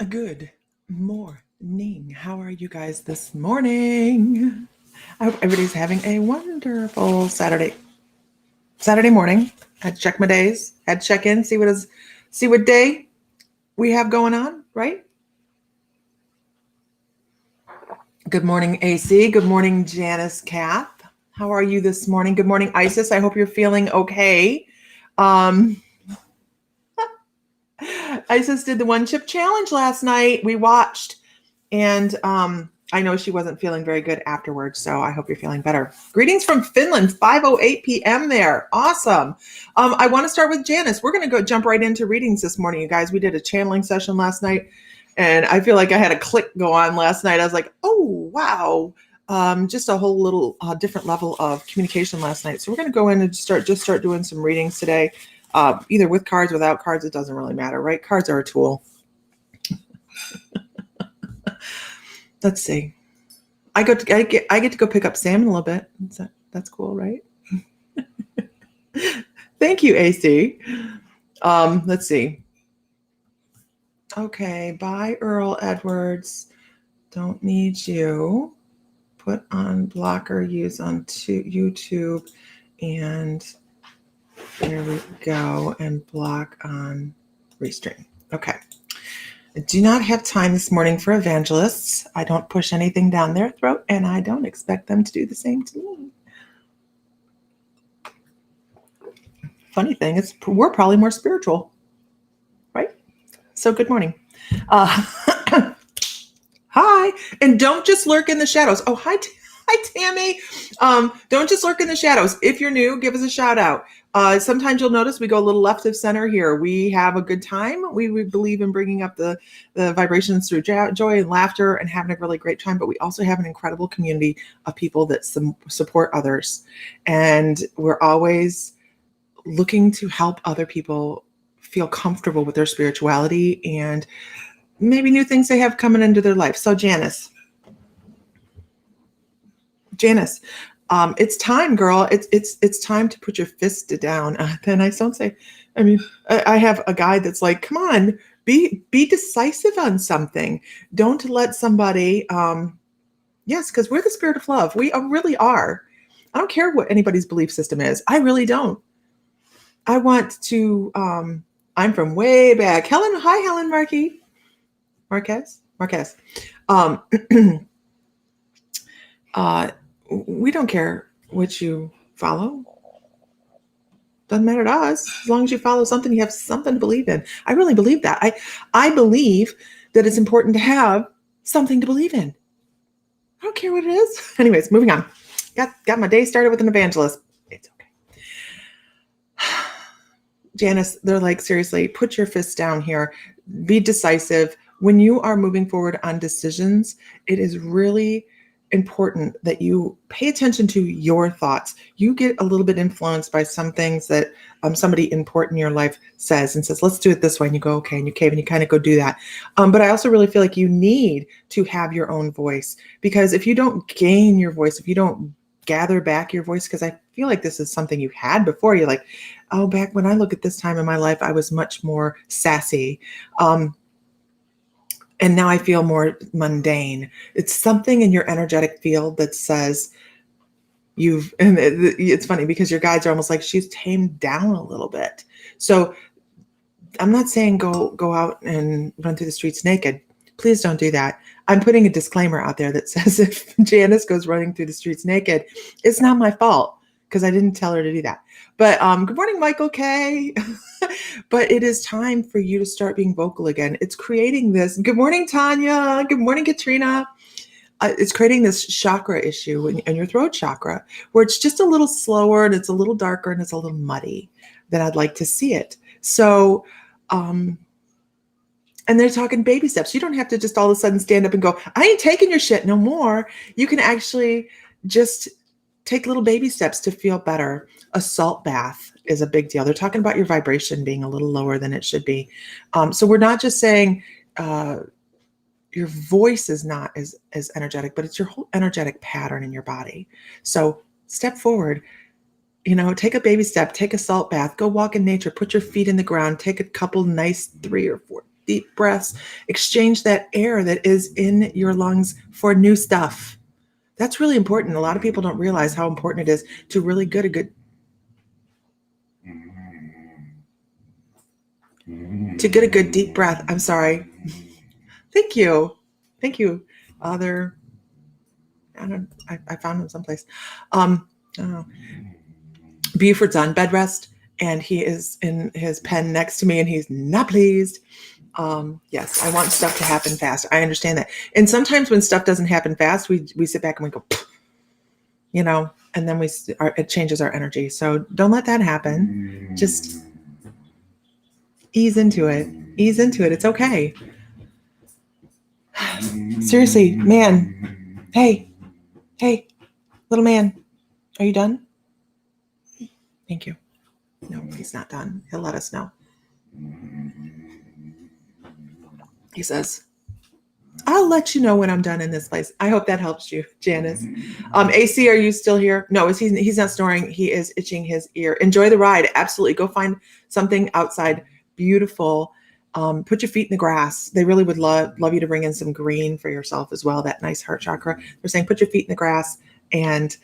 Good morning. How are you guys this morning? I hope everybody's having a wonderful Saturday morning. Had to check my days. Had to check in, see what day we have going on, right? Good morning, AC. Good morning, Janice Kath. How are you this morning? Good morning, Isis. I hope you're feeling okay. Isis did the one chip challenge last night. We watched, and I know she wasn't feeling very good afterwards, so I hope you're feeling better. Greetings from Finland, 5:08 p.m. there. Awesome. I want to start with Janice. We're going to jump right into readings this morning, you guys. We did a channeling session last night, and I feel like I had a click go on last night. I was like, oh, wow. Just a whole little different level of communication last night. So we're going to go in and start doing some readings today. Either with cards, without cards, it doesn't really matter, right? Cards are a tool. Let's see. I get to go pick up Sam in a little bit. That's cool, right? Thank you, AC. Let's see. Okay, bye, Earl Edwards. Don't need you. Put on blocker, use on YouTube, and there we go, and block on restream. Okay. I do not have time this morning for evangelists. I don't push anything down their throat, and I don't expect them to do the same to me. Funny thing is, we're probably more spiritual, right? So good morning. Hi, and don't just lurk in the shadows. Oh, hi, Tammy. Don't just lurk in the shadows. If you're new, give us a shout out. Sometimes you'll notice we go a little left of center here. We have a good time. We believe in bringing up the vibrations through joy and laughter and having a really great time. But we also have an incredible community of people that support others. And we're always looking to help other people feel comfortable with their spirituality and maybe new things they have coming into their life. So Janice, it's time, girl. It's time to put your fist down. Then I don't say. I mean, I have a guy that's like, come on, be decisive on something. Don't let somebody. Yes, because we're the spirit of love. We really are. I don't care what anybody's belief system is. I really don't. I want to. I'm from way back. Helen, hi, Helen Marquez. We don't care what you follow. Doesn't matter to us. As long as you follow something, you have something to believe in. I really believe that. I believe that it's important to have something to believe in. I don't care what it is. Anyways, moving on. Got my day started with an evangelist. It's okay. Janice, they're like, seriously, put your fists down here. Be decisive. When you are moving forward on decisions, it is really important that you pay attention to your thoughts. You get a little bit influenced by some things that somebody important in your life says and says, let's do it this way. And you go, okay, and you cave and you kind of go do that. But I also really feel like you need to have your own voice, because if you don't gain your voice, if you don't gather back your voice, because I feel like this is something you had before. You're like, oh, back when I look at this time in my life, I was much more sassy. And now I feel more mundane. It's something in your energetic field that says and it's funny because your guides are almost like, she's tamed down a little bit. So I'm not saying go out and run through the streets naked. Please don't do that. I'm putting a disclaimer out there that says if Janice goes running through the streets naked, it's not my fault, because I didn't tell her to do that. But good morning, Michael K. But it is time for you to start being vocal again. It's creating this. Good morning, Tanya. Good morning, Katrina. It's creating this chakra issue in your throat chakra, where it's just a little slower and it's a little darker and it's a little muddy than I'd like to see it. So, and they're talking baby steps. You don't have to just all of a sudden stand up and go, I ain't taking your shit no more. You can actually just take little baby steps to feel better. A salt bath is a big deal. They're talking about your vibration being a little lower than it should be. So we're not just saying your voice is not as energetic, but it's your whole energetic pattern in your body. So step forward, take a baby step, take a salt bath, go walk in nature, put your feet in the ground, take a couple nice 3 or 4 deep breaths. Exchange that air that is in your lungs for new stuff. That's really important. A lot of people don't realize how important it is to really get a good deep breath. I'm sorry. Thank you. Thank you. I found him someplace. I don't know. Buford's on bed rest, and he is in his pen next to me, and he's not pleased. Yes, I want stuff to happen fast. I understand that. And sometimes when stuff doesn't happen fast, we sit back and we go, you know, and then it changes our energy. So don't let that happen. Just ease into it. Ease into it. It's okay. Seriously, man. Hey, little man. Are you done? Thank you. No, he's not done. He'll let us know. He says, I'll let you know when I'm done in this place. I hope that helps you, Janice. AC, are you still here? No, he's not snoring. He is itching his ear. Enjoy the ride. Absolutely. Go find something outside. Beautiful. Put your feet in the grass. They really would love you to bring in some green for yourself as well. That nice heart chakra. They're saying put your feet in the grass and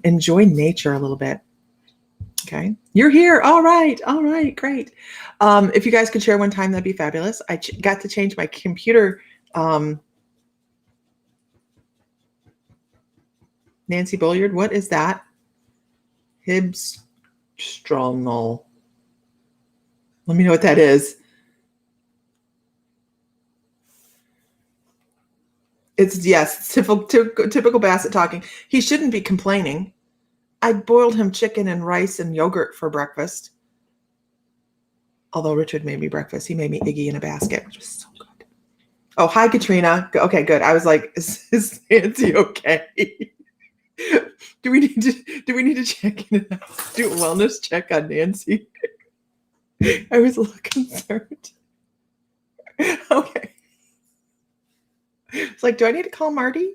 enjoy nature a little bit. Okay. You're here. All right. Great. If you guys could share one time, that'd be fabulous. I got to change my computer. Nancy Bulliard. What is that? Hibstronal. Let me know what that is. It's typical Bassett talking. He shouldn't be complaining. I boiled him chicken and rice and yogurt for breakfast. Although Richard made me breakfast. He made me Iggy in a basket, which was so good. Oh, hi, Katrina. Okay, good. I was like, is Nancy okay? Do we need to check in? Do a wellness check on Nancy? I was a little concerned. Okay. It's like, do I need to call Marty?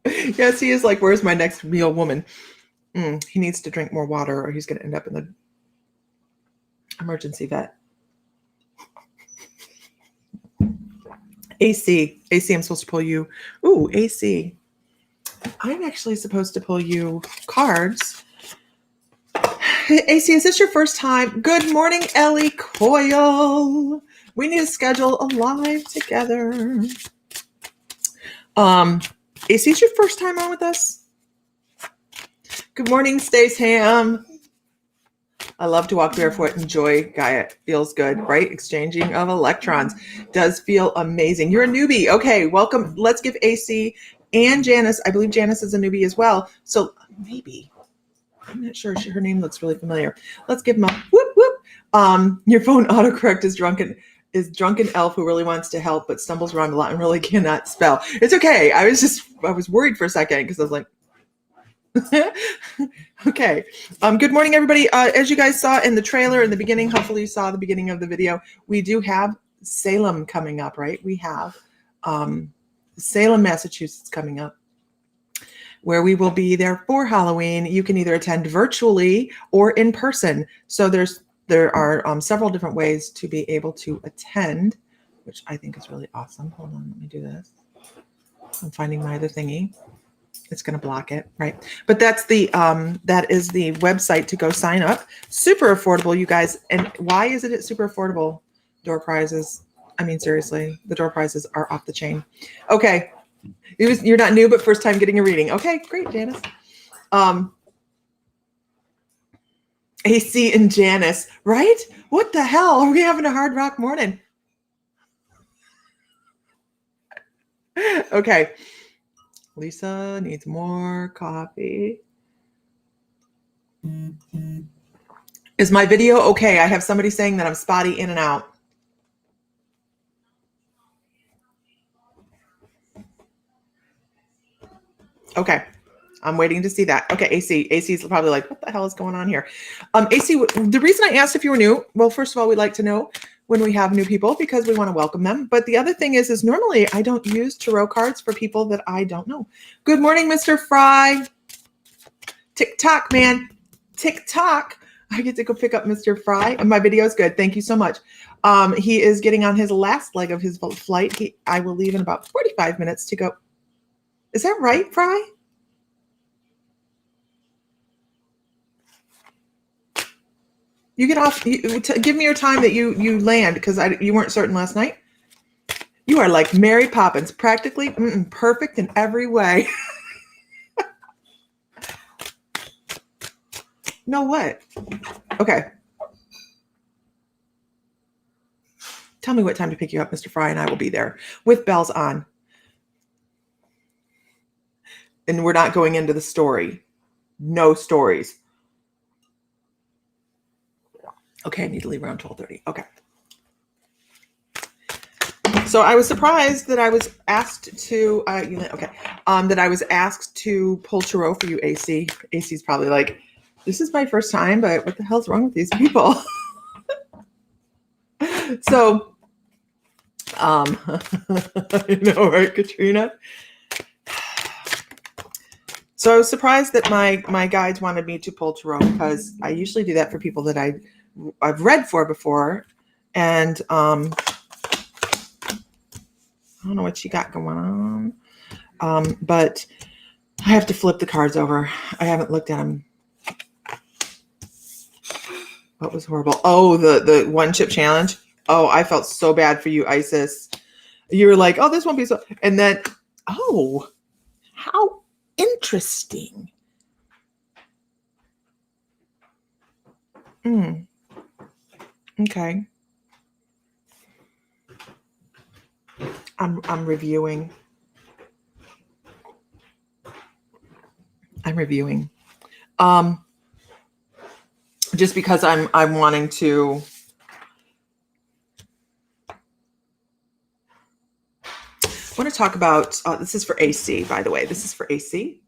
Yes, he is like, where's my next meal woman? He needs to drink more water or he's going to end up in the emergency vet. AC, I'm supposed to pull you. Ooh, AC. I'm actually supposed to pull you cards. AC, is this your first time? Good morning, Ellie Coyle. We need to schedule a live together. AC, is your first time on with us? Good morning, Stace Ham. I love to walk barefoot. Enjoy Gaia. Feels good, right? Exchanging of electrons does feel amazing. You're a newbie. Okay, welcome. Let's give AC and Janice. I believe Janice is a newbie as well. So maybe. I'm not sure. Her name looks really familiar. Let's give them a whoop whoop. Your phone autocorrect is drunken elf who really wants to help but stumbles around a lot and really cannot spell. It's okay. I was worried for a second because I was like, okay. Good morning, everybody. As you guys saw in the trailer in the beginning, hopefully you saw the beginning of the video, we do have Salem coming up, right? We have Salem, Massachusetts coming up, where we will be there for Halloween. You can either attend virtually or in person. So there are several different ways to be able to attend, which I think is really awesome. Hold on, let me do this. I'm finding my other thingy. It's going to block it, right? But that is the website to go sign up. Super affordable, you guys. And why is it super affordable? Door prizes. I mean, seriously, the door prizes are off the chain. Okay. You're not new, but first time getting a reading. Okay, great, Janice. AC and Janice, right? What the hell? Are we having a hard rock morning? Okay. Lisa needs more coffee. Is my video okay? I have somebody saying that I'm spotty in and out. Okay. I'm waiting to see that. Okay, AC. AC's probably like, what the hell is going on here? AC, the reason I asked if you were new, well, first of all, we like to know when we have new people because we want to welcome them. But the other thing is normally I don't use tarot cards for people that I don't know. Good morning, Mr. Fry. TikTok, man. TikTok. I get to go pick up Mr. Fry, and my video is good. Thank you so much. He is getting on his last leg of his flight. I will leave in about 45 minutes to go. Is that right, Fry? You get off. Give me your time that you land, because you weren't certain last night. You are like Mary Poppins, practically perfect in every way. No, what? Okay. Tell me what time to pick you up, Mr. Fry, and I will be there with bells on. And we're not going into the story. No stories. Okay, I need to leave around 12:30. Okay. So I was surprised that I was asked to, that I was asked to pull tarot for you, AC. AC's probably like, this is my first time, but what the hell's wrong with these people? So, I know, right, Katrina? So I was surprised that my guides wanted me to pull tarot, because I usually do that for people that I've read for before, and I don't know what she got going on, but I have to flip the cards over. I haven't looked at them. What was horrible? Oh, the one chip challenge. Oh, I felt so bad for you, Isis. You were like, oh, this won't be so. And then, oh, how interesting. Okay. I'm reviewing. Just because I'm wanting to. I want to talk about, this is for AC, by the way. This is for AC.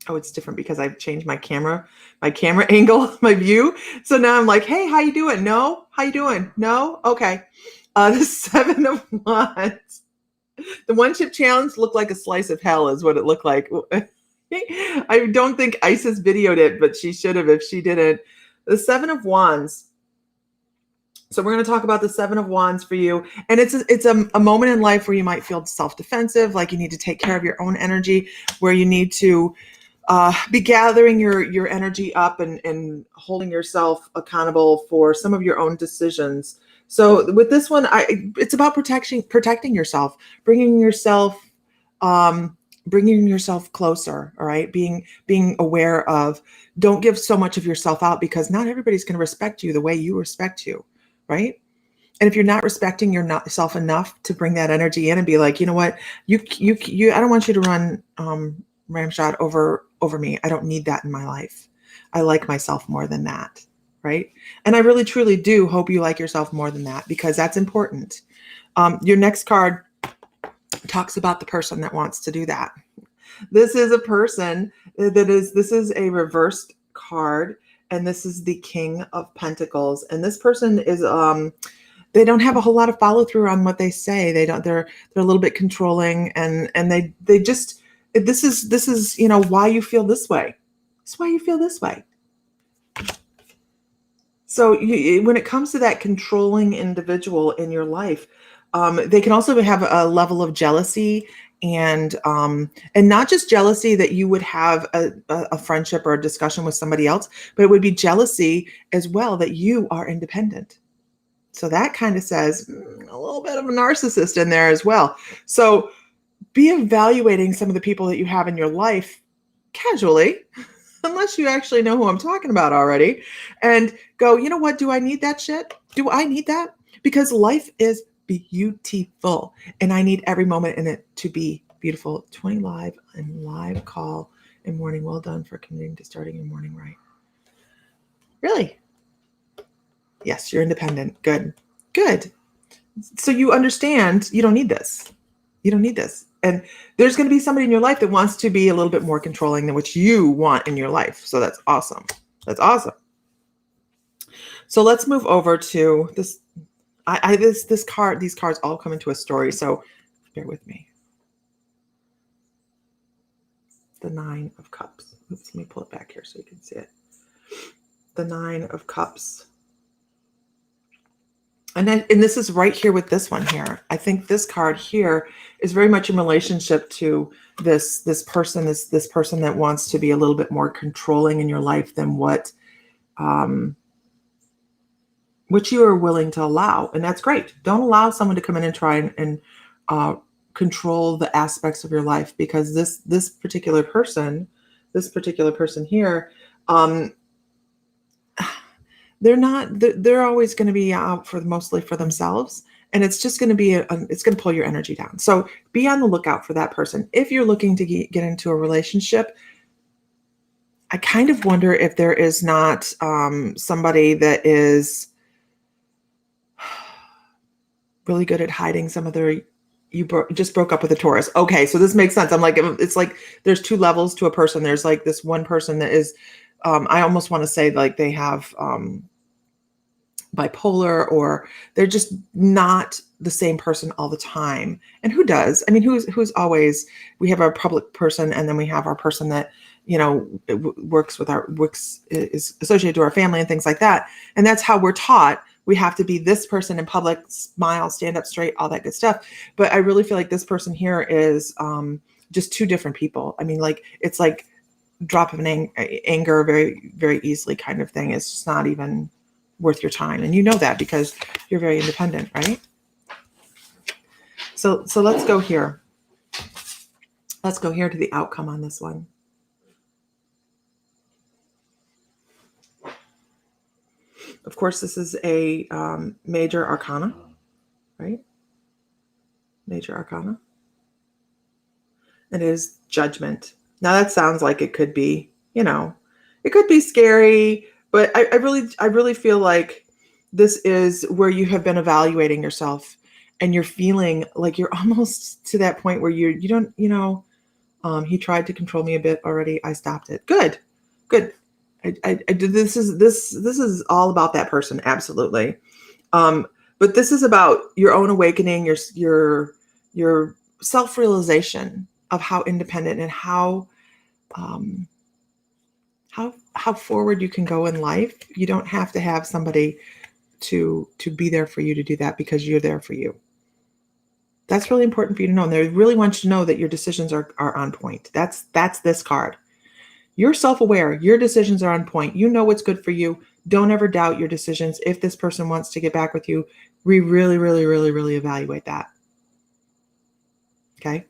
Oh, it's different because I've changed my camera angle, my view. So now I'm like, hey, how you doing? No? How you doing? No? Okay. The 7 of Wands. The one chip challenge looked like a slice of hell is what it looked like. I don't think Isis videoed it, but she should have if she didn't. The 7 of Wands. So we're going to talk about the 7 of Wands for you. And it's a moment in life where you might feel self-defensive, like you need to take care of your own energy, where you need to be gathering your energy up and holding yourself accountable for some of your own decisions. So with this one, it's about protecting yourself, bringing yourself closer. All right. Being aware of, don't give so much of yourself out, because not everybody's going to respect you the way you respect you. Right. And if you're not respecting yourself enough to bring that energy in and be like, you know what, you I don't want you to run ramshot over me. I don't need that in my life. I like myself more than that. Right. And I really, truly do hope you like yourself more than that, because that's important. Your next card talks about the person that wants to do that. This is a person this is a reversed card, and this is the King of Pentacles. And this person is, they don't have a whole lot of follow through on what they say. They're a little bit controlling, and they just, this is, why you feel this way. It's why you feel this way. So when it comes to that controlling individual in your life, they can also have a level of jealousy, and not just jealousy that you would have a friendship or a discussion with somebody else, but it would be jealousy as well that you are independent. So that kind of says a little bit of a narcissist in there as well. So be evaluating some of the people that you have in your life casually, unless you actually know who I'm talking about already, and go, you know what? Do I need that shit? Do I need that? Because life is beautiful, and I need every moment in it to be beautiful. 20 live and live call in morning. Well done for committing to starting your morning right. Really? Yes, you're independent. Good. So you understand you don't need this. You don't need this. And there's going to be somebody in your life that wants to be a little bit more controlling than what you want in your life. So that's awesome. That's awesome. So let's move over to this. These cards all come into a story. So bear with me. The 9 of Cups. Oops, let me pull it back here so you can see it. the Nine of Cups. And this is right here with this one here. I think this card here is very much in relationship to this person that wants to be a little bit more controlling in your life than what you are willing to allow. And that's great. Don't allow someone to come in and try and control the aspects of your life, because this particular person here, they're always going to be out mostly for themselves, and it's just going to be it's going to pull your energy down. So be on the lookout for that person. If you're looking to get into a relationship, I kind of wonder if there is not somebody that is really good at hiding some of their. Just broke up with a Taurus. Okay, so this makes sense. I'm like, it's like there's two levels to a person. There's like this one person that is, I almost want to say like they have bipolar, or they're just not the same person all the time. And who does? I mean, who's always, we have our public person, and then we have our person that, works is associated to our family and things like that. And that's how we're taught. We have to be this person in public, smile, stand up straight, all that good stuff. But I really feel like this person here is just two different people. I mean, like, it's like drop of an anger very, very easily kind of thing. It's just not even worth your time. And you know that because you're very independent, right? So let's go here. Let's go here to the outcome on this one. Of course, this is a major arcana, right? Major arcana. It is Judgment. Now that sounds like it could be, it could be scary, but I really feel like this is where you have been evaluating yourself, and you're feeling like you're almost to that point where you don't, he tried to control me a bit already. I stopped it. Good. I did. This is all about that person. Absolutely. But this is about your own awakening, your self-realization of how independent and how forward you can go in life. You don't have to have somebody to be there for you to do that, because you're there for you. That's really important for you to know. And they really want you to know that your decisions are on point. That's this card. You're self-aware. Your decisions are on point. You know what's good for you. Don't ever doubt your decisions. If this person wants to get back with you, we really, really, really, really evaluate that. Okay.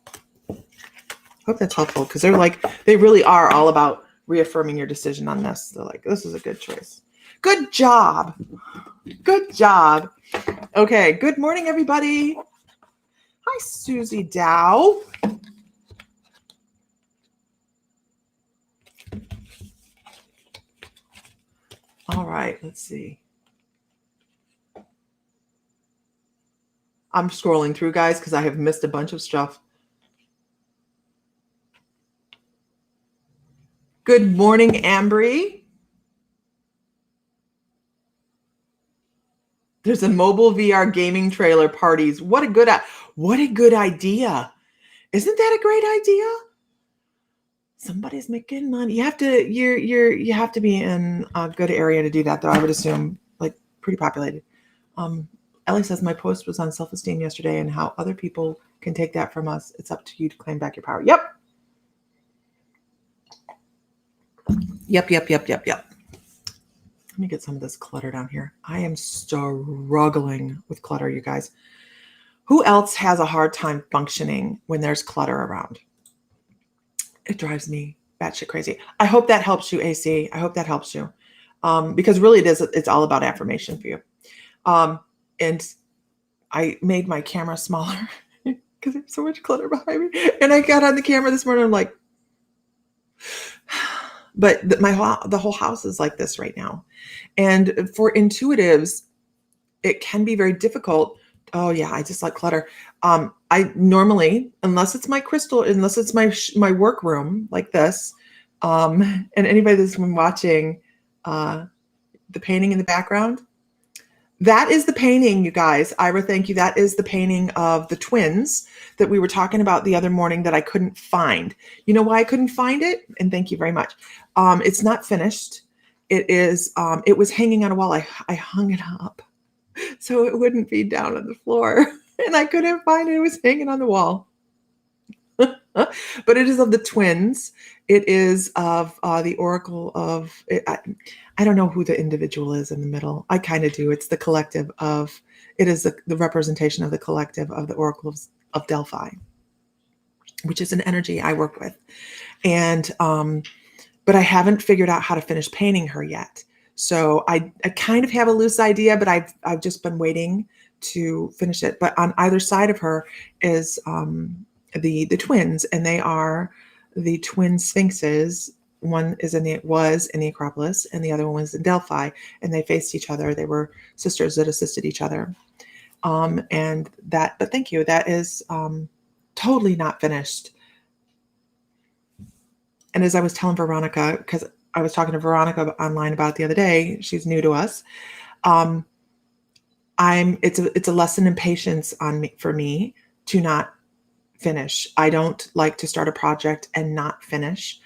Hope that's helpful, because they really are all about reaffirming your decision on this. They're like, this is a good choice. Good job. Good job. Okay. Good morning, everybody. Hi, Susie Dow. All right, let's see. I'm scrolling through, guys, because I have missed a bunch of stuff. Good morning, Ambry. There's a mobile VR gaming trailer parties. What a good idea. Isn't that a great idea? Somebody's making money. You have to be in a good area to do that, though. I would assume, like, pretty populated. Ellie says, my post was on self-esteem yesterday and how other people can take that from us. It's up to you to claim back your power. Yep. Let me get some of this clutter down here. I am struggling with clutter, you guys. Who else has a hard time functioning when there's clutter around? It drives me batshit crazy. I hope that helps you, AC. I hope that helps you. Because really it's all about affirmation for you. And I made my camera smaller because there's so much clutter behind me. And I got on the camera this morning, I'm like, but the whole house is like this right now. And for intuitives, it can be very difficult. Oh yeah, I just like clutter. I normally, unless it's my crystal, unless it's my workroom like this, and anybody that's been watching the painting in the background, that is the painting, you guys. Ira, thank you. That is the painting of the twins that we were talking about the other morning that I couldn't find. You know why I couldn't find it? And thank you very much. It's not finished. it was hanging on a wall. I hung it up so it wouldn't be down on the floor. And I couldn't find it. It was hanging on the wall. But it is of the twins. It is of the oracle of, I don't know who the individual is in the middle. I kind of do. It's the collective of, it is the representation of the collective of the oracle of Delphi, which is an energy I work with. And, but I haven't figured out how to finish painting her yet. So I kind of have a loose idea, but I've just been waiting to finish it. But on either side of her is the twins, and they are the twin sphinxes. One was in the Acropolis, and the other one was in Delphi, and they faced each other. They were sisters that assisted each other. But thank you. That is totally not finished. And as I was telling Veronica, because I was talking to Veronica online about it the other day, she's new to us. It's a lesson in patience for me to not finish. I don't like to start a project and not finish.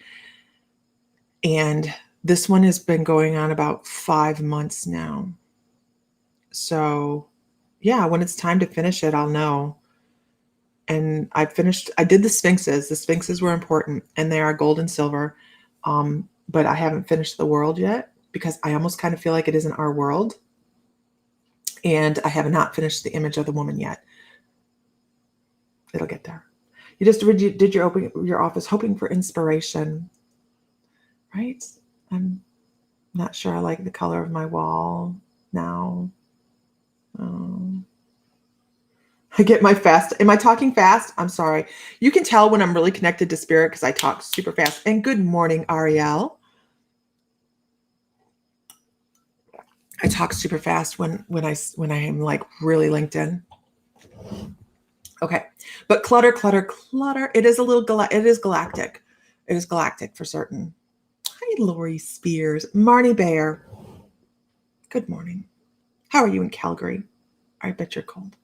And this one has been going on about 5 months now. So yeah, when it's time to finish it, I'll know. And I did the Sphinxes. The Sphinxes were important, and they are gold and silver. But I haven't finished the world yet because I almost kind of feel like it isn't our world. And I have not finished the image of the woman yet. It'll get there. You just did your office hoping for inspiration, right? I'm not sure I like the color of my wall now. I get my fast. Am I talking fast? I'm sorry. You can tell when I'm really connected to spirit because I talk super fast. And good morning, Ariel. I talk super fast when I am like really linked in. Okay, but clutter. It is it is galactic. It is galactic for certain. Hi, Lori Spears, Marnie Bear. Good morning. How are you in Calgary? I bet you're cold.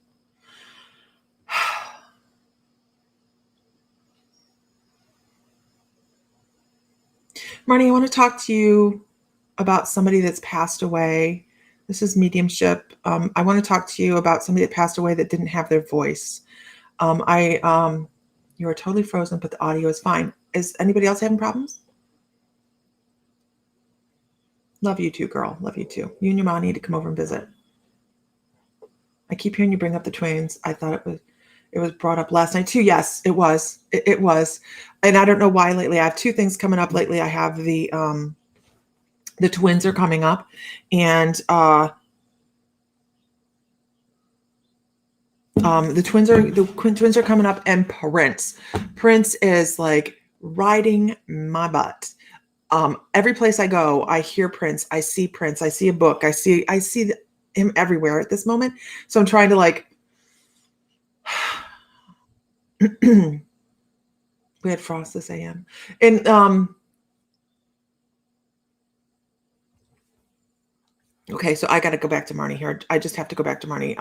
Marnie, I want to talk to you about somebody that's passed away. This is mediumship. I want to talk to you about somebody that passed away that didn't have their voice. You are totally frozen, but the audio is fine. Is anybody else having problems? Love you too, girl. Love you too. You and your mom need to come over and visit. I keep hearing you bring up the twins. I thought it was brought up last night too. Yes, it was. It was. And I don't know why lately. I have two things coming up lately. I have the twins are coming up, and the twins are coming up, and Prince is like riding my butt. Every place I go, I hear Prince. I see Prince. I see a book. I see him everywhere at this moment. So I'm trying to like. We had frost this AM, and okay, so I got to go back to Marnie here. I just have to go back to Marnie.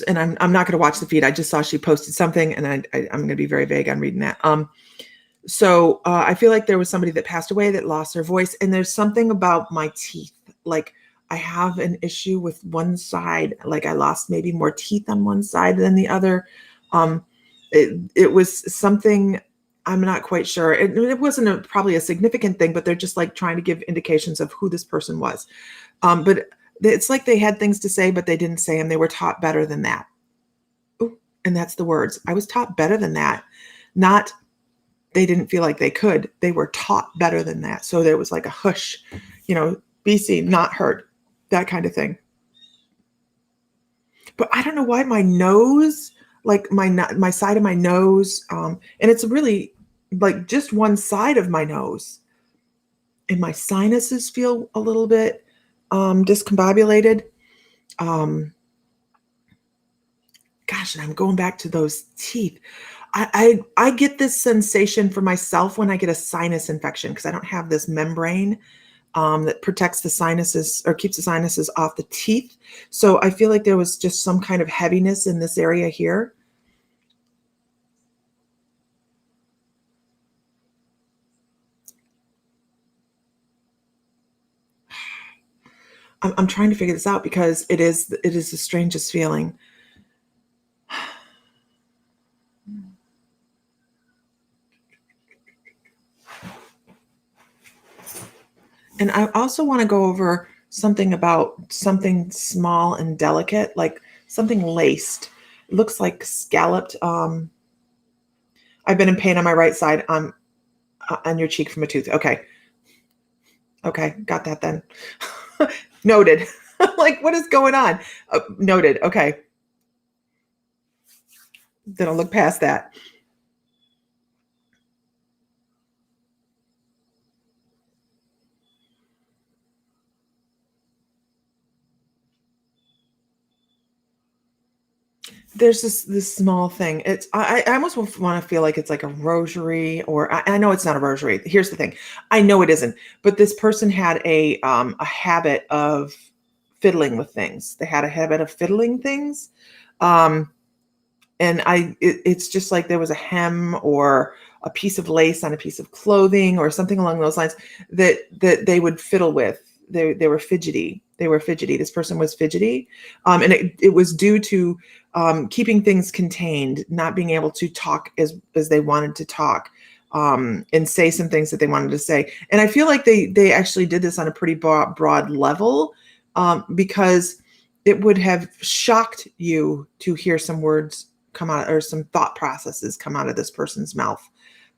And I'm not going to watch the feed. I just saw she posted something, and I'm going to be very vague on reading that. So I feel like there was somebody that passed away that lost their voice, and there's something about my teeth. Like I have an issue with one side. Like I lost maybe more teeth on one side than the other. It was something. I'm not quite sure. It wasn't probably a significant thing, but they're just like trying to give indications of who this person was. But it's like they had things to say, but they didn't say them. They were taught better than that. Ooh, and that's the words. I was taught better than that. Not they didn't feel like they could. They were taught better than that. So there was like a hush, be seen, not heard, that kind of thing. But I don't know why my nose, like my side of my nose, and it's really like just one side of my nose, and my sinuses feel a little bit discombobulated. Gosh, and I'm going back to those teeth. I get this sensation for myself when I get a sinus infection because I don't have this membrane that protects the sinuses or keeps the sinuses off the teeth. So I feel like there was just some kind of heaviness in this area here. I'm trying to figure this out because it is the strangest feeling. And I also want to go over something about something small and delicate, like something laced. It looks like scalloped. I've been in pain on my right side on your cheek from a tooth. Okay. Okay. Got that then. Noted. Like, what is going on? Noted. Okay. Then I'll look past that. There's this small thing. It's I almost want to feel like it's like a rosary, or I know it's not a rosary. Here's the thing, I know it isn't, but this person had a habit of fiddling with things. They had a habit of fiddling things, um, and it's just like there was a hem or a piece of lace on a piece of clothing or something along those lines that they would fiddle with. They were fidgety. They were fidgety. This person was fidgety, and it was due to keeping things contained, not being able to talk as they wanted to talk, and say some things that they wanted to say. And I feel like they actually did this on a pretty broad level, because it would have shocked you to hear some words come out, or some thought processes come out of this person's mouth,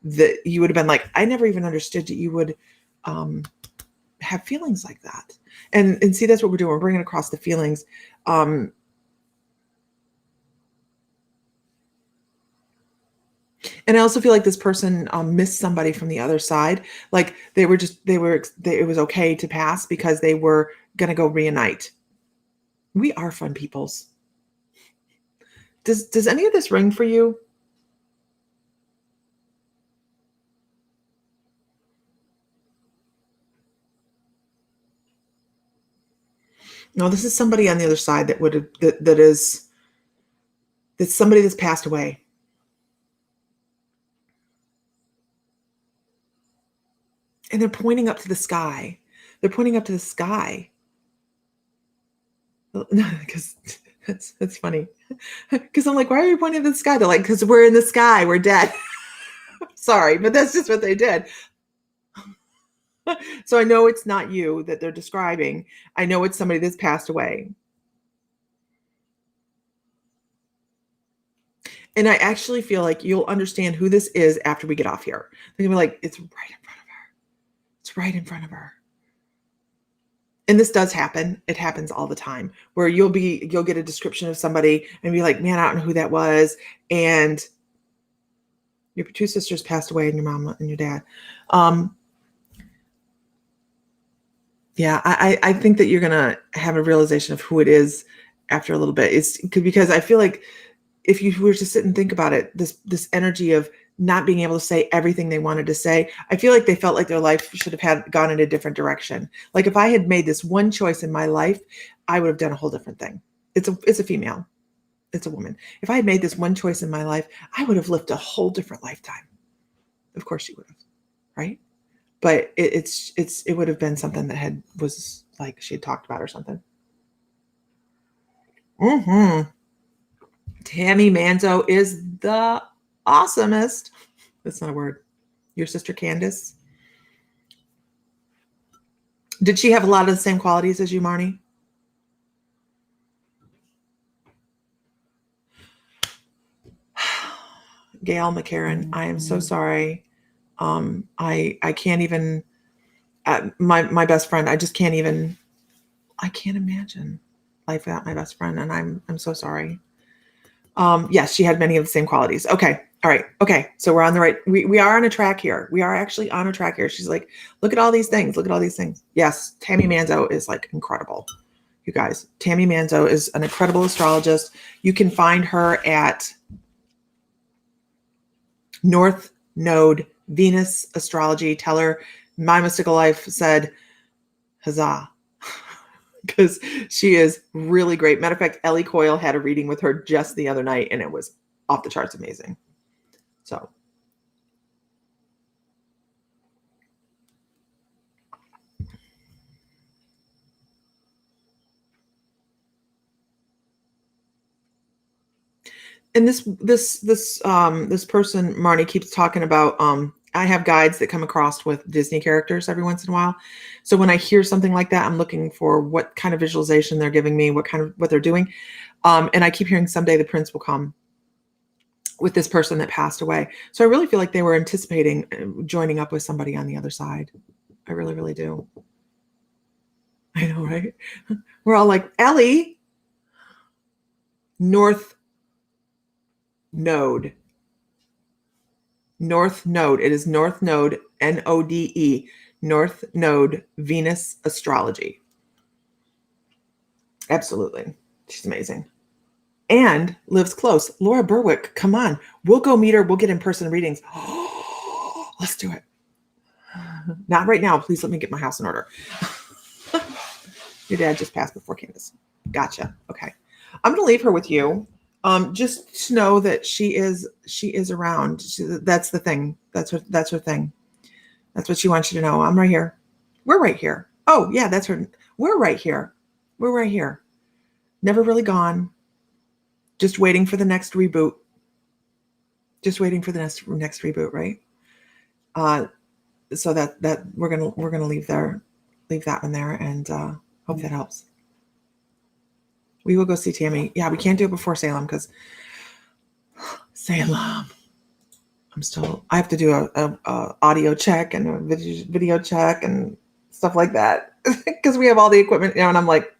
that you would have been like, I never even understood that you would have feelings like that. And see, that's what we're doing. We're bringing across the feelings. And I also feel like this person missed somebody from the other side. Like it was okay to pass because they were going to go reunite. We are fun peoples. Does any of this ring for you? No, this is somebody on the other side that would have that's somebody that's passed away. And they're pointing up to the sky. They're pointing up to the sky. Because that's funny. Because I'm like, why are you pointing to the sky? They're like, because we're in the sky, we're dead. Sorry, but that's just what they did. So I know it's not you that they're describing. I know it's somebody that's passed away. And I actually feel like you'll understand who this is after we get off here. They're gonna be like, it's right in front of her. It's right in front of her. And this does happen. It happens all the time where you'll get a description of somebody and be like, man, I don't know who that was. And your two sisters passed away, and your mom and your dad. Yeah, I think that you're gonna have a realization of who it is after a little bit. It's because I feel like if you were to sit and think about it, this energy of not being able to say everything they wanted to say, I feel like they felt like their life should have gone in a different direction. Like if I had made this one choice in my life, I would have done a whole different thing. It's a female. It's a woman. If I had made this one choice in my life, I would have lived a whole different lifetime. Of course she would have, right? But it would have been something that was like she had talked about or something. Mm-hmm. Tammy Manzo is the awesomest. That's not a word. Your sister Candace. Did she have a lot of the same qualities as you, Marnie? Gail McCarran, I am so sorry. I can't even. My best friend. I just can't even. I can't imagine life without my best friend, and I'm so sorry. Yes, she had many of the same qualities. Okay. All right. Okay. So we're on the right, we are on a track here. We are actually on a track here. She's like, look at all these things. Look at all these things. Yes. Tammy Manzo is like incredible. You guys, Tammy Manzo is an incredible astrologist. You can find her at North Node Venus Astrology. Tell her My Mystical Life said, huzzah. Because she is really great. Matter of fact, Ellie Coyle had a reading with her just the other night, and it was off the charts amazing. So And this person, Marnie, keeps talking about, I have guides that come across with Disney characters every once in a while. So when I hear something like that, I'm looking for what kind of visualization they're giving me, what they're doing. And I keep hearing someday the prince will come with this person that passed away. So I really feel like they were anticipating joining up with somebody on the other side. I really, really do. I know, right? We're all like, Ellie, North Node. North Node. It is North Node, Node, North Node, Venus astrology. Absolutely. She's amazing. And lives close. Laura Berwick, come on. We'll go meet her. We'll get in-person readings. Oh, let's do it. Not right now. Please let me get my house in order. Your dad just passed before Candace. Gotcha. Okay. I'm going to leave her with you. Just to know that she is around. That's the thing. That's her thing. That's what she wants you to know. I'm right here. We're right here. Oh yeah, that's her. We're right here. We're right here. Never really gone. Just waiting for the next reboot. Just waiting for the next reboot, right? So that we're gonna leave that one there, and hope that helps. We will go see Tammy. Yeah, we can't do it before Salem because Salem. I have to do a audio check and a video check and stuff like that because we have all the equipment, and I'm like,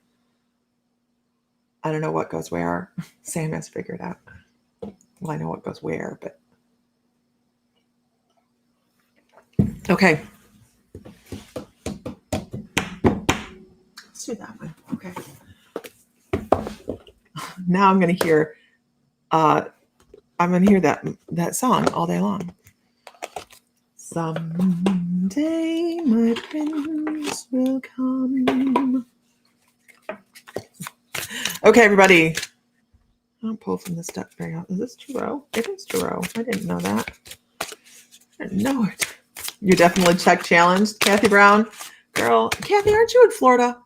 I don't know what goes where. Sam has figured out. Well, I know what goes where, but okay. Let's do that one. Okay. Now I'm gonna hear that song all day long. Someday my prince will come. Okay, everybody. I don't pull from this stuff very often. Is this Tarot? It is Tarot. I didn't know that. I didn't know it. You definitely check challenged, Kathy Brown. Girl, Kathy, aren't you in Florida?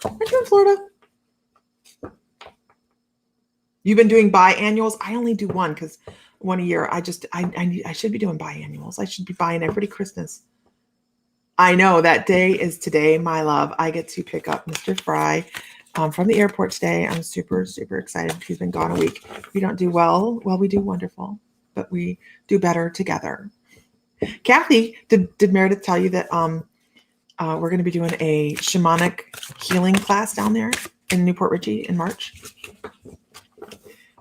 Aren't you in Florida? You've been doing biannuals. I only do one because one a year. I should be doing biannuals. I should be buying everybody Christmas. I know that day is today, my love. I get to pick up Mr. Fry from the airport today. I'm super, super excited. He's been gone a week. We don't do well. Well, we do wonderful, but we do better together. Kathy, did Meredith tell you that we're going to be doing a shamanic healing class down there in Newport Richey in March?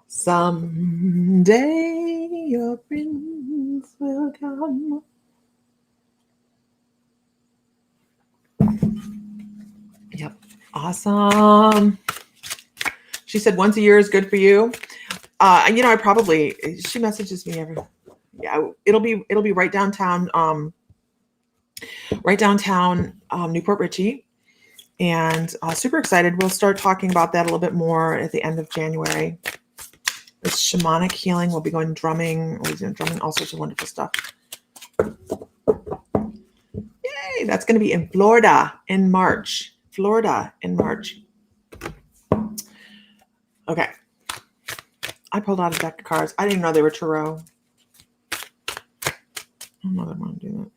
Someday your prince will come. Yep. Awesome. She said once a year is good for you. She messages me it'll be right downtown, Newport Richey. And super excited. We'll start talking about that a little bit more at the end of January. It's shamanic healing. We'll be going drumming. We'll be doing drumming, all sorts of wonderful stuff. Yay! That's going to be in Florida in March. Okay. I pulled out a deck of cards. I didn't know they were Tarot. I don't know that I want to do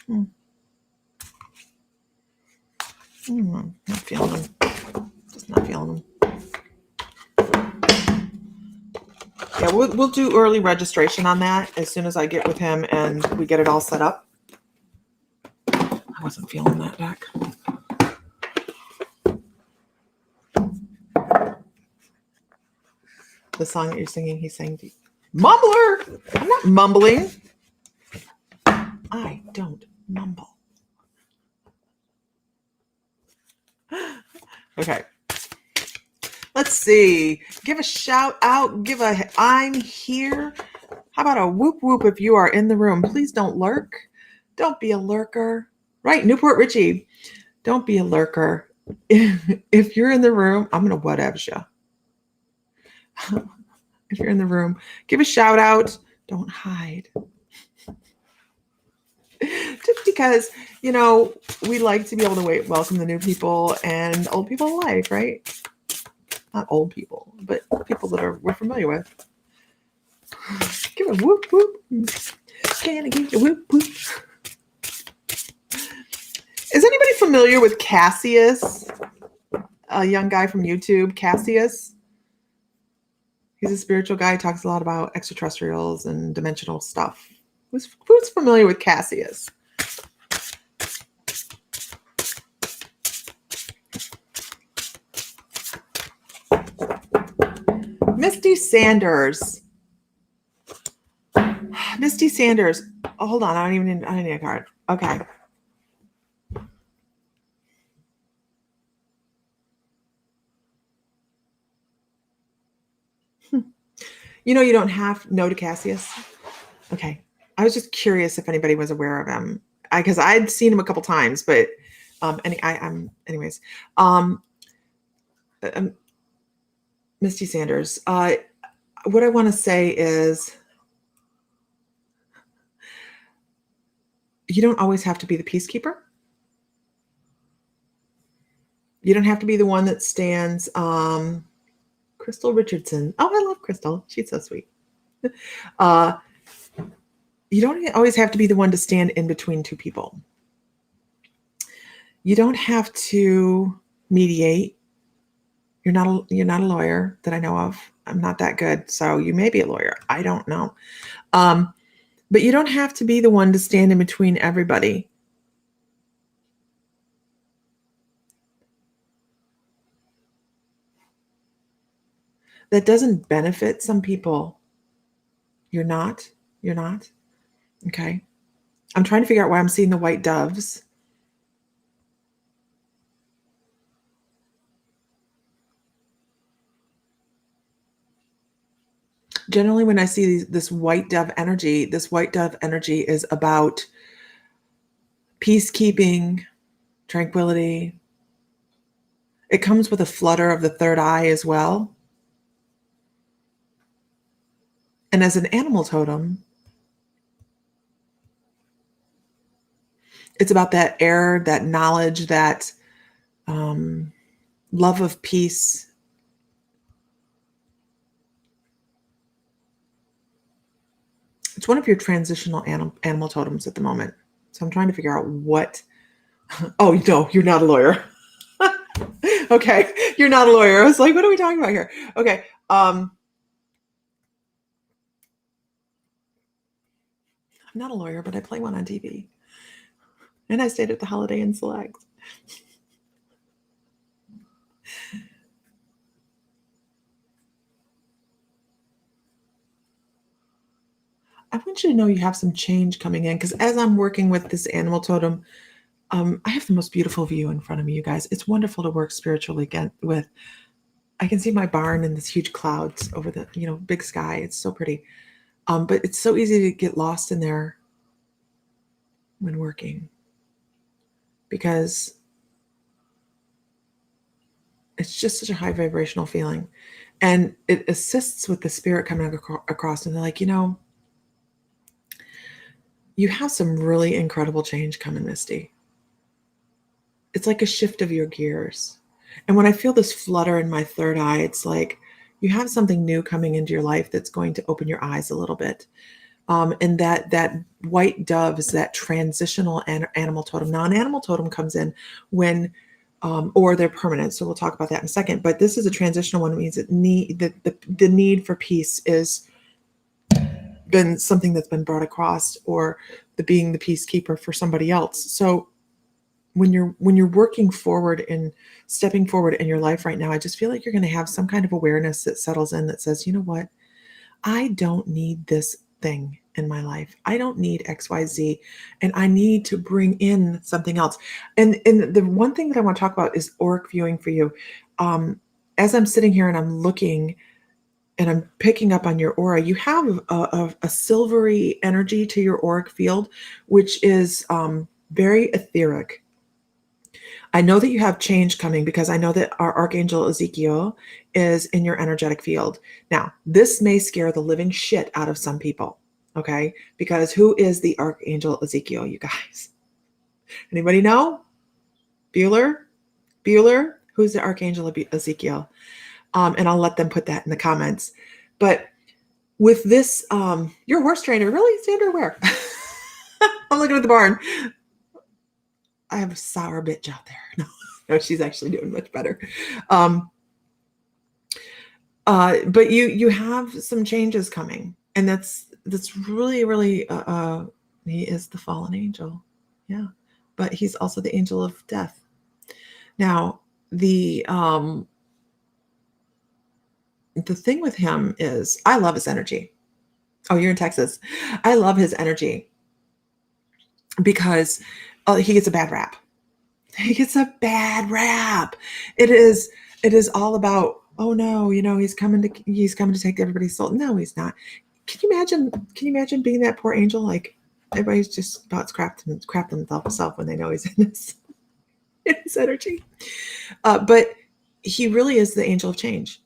that. Not feeling them. Just not feeling them. Yeah, we'll do early registration on that as soon as I get with him and we get it all set up. I wasn't feeling that deck. The song that you're singing, he's saying, Mumbler! I'm not mumbling. I don't mumble. Okay. Let's see. Give a shout out. I'm here. How about a whoop whoop if you are in the room? Please don't lurk. Don't be a lurker. Right, Newport Richey. Don't be a lurker. If you're in the room, I'm going to whatevs you. If you're in the room, give a shout out. Don't hide. Just because, we like to be able to welcome the new people and old people alike, right? Not old people, but people that we're familiar with. Give a whoop whoop. Can I give you a whoop whoop? Is anybody familiar with Cassius? A young guy from YouTube, Cassius. He's a spiritual guy. He talks a lot about extraterrestrials and dimensional stuff. Who's familiar with Cassius? Misty Sanders. Misty Sanders. Oh, hold on. I don't need a card. Okay. You don't have to Cassius. Okay. I was just curious if anybody was aware of him. Because I'd seen him a couple times, but anyways. Misty Sanders. What I want to say is you don't always have to be the peacekeeper. You don't have to be the one that stands. Crystal Richardson. Oh, I love Crystal. She's so sweet. You don't always have to be the one to stand in between two people. You don't have to mediate. You're not a lawyer that I know of. I'm not that good. So you may be a lawyer. I don't know. But you don't have to be the one to stand in between everybody. That doesn't benefit some people. You're not. Okay. I'm trying to figure out why I'm seeing the white doves. Generally, when I see this white dove energy is about peacekeeping, tranquility. It comes with a flutter of the third eye as well. And as an animal totem, it's about that air, that knowledge, that love of peace. It's one of your transitional animal totems at the moment. So I'm trying to figure out what. Oh, no, you're not a lawyer. Okay, you're not a lawyer. I was like, what are we talking about here? Okay. I'm not a lawyer, but I play one on TV. And I stayed at the Holiday Inn Select. I want you to know you have some change coming in, because as I'm working with this animal totem, I have the most beautiful view in front of me, you guys. It's wonderful to work spiritually again with. I can see my barn and this huge clouds over the, big sky. It's so pretty. But it's so easy to get lost in there when working, because it's just such a high vibrational feeling, and it assists with the spirit coming across. And they're like, you have some really incredible change coming, Misty. It's like a shift of your gears. And when I feel this flutter in my third eye, it's like you have something new coming into your life that's going to open your eyes a little bit. And that white dove is that transitional animal totem. Now, an animal totem comes in when, or they're permanent. So we'll talk about that in a second. But this is a transitional one. It means that the need for peace is been something that's been brought across, or being the peacekeeper for somebody else. So when you're working forward and stepping forward in your life right now, I just feel like you're going to have some kind of awareness that settles in that says, you know what? I don't need this thing in my life. I don't need XYZ, and I need to bring in something else. And the one thing that I want to talk about is auric viewing for you. As I'm sitting here and I'm looking and I'm picking up on your aura, you have a silvery energy to your auric field, which is very etheric. I know that you have change coming because I know that our Archangel Ezekiel is in your energetic field. Now, this may scare the living shit out of some people. Okay. Because who is the Archangel Ezekiel, you guys? Anybody know? Bueller? Bueller? Who's the Archangel Ezekiel? And I'll let them put that in the comments. But with this, your horse trainer, really, Sandra, where? I'm looking at the barn. I have a sour bitch out there. No, she's actually doing much better. But you have some changes coming, and that's really, really. He is the fallen angel, yeah, but he's also the angel of death. Now, the thing with him is, I love his energy. Oh, you're in Texas. I love his energy because he gets a bad rap. He gets a bad rap. It is all about, oh no, he's coming to take everybody's soul. No, he's not. Can you imagine being that poor angel? Like, everybody's just about to crap themselves when they know he's in his energy. But he really is the angel of change.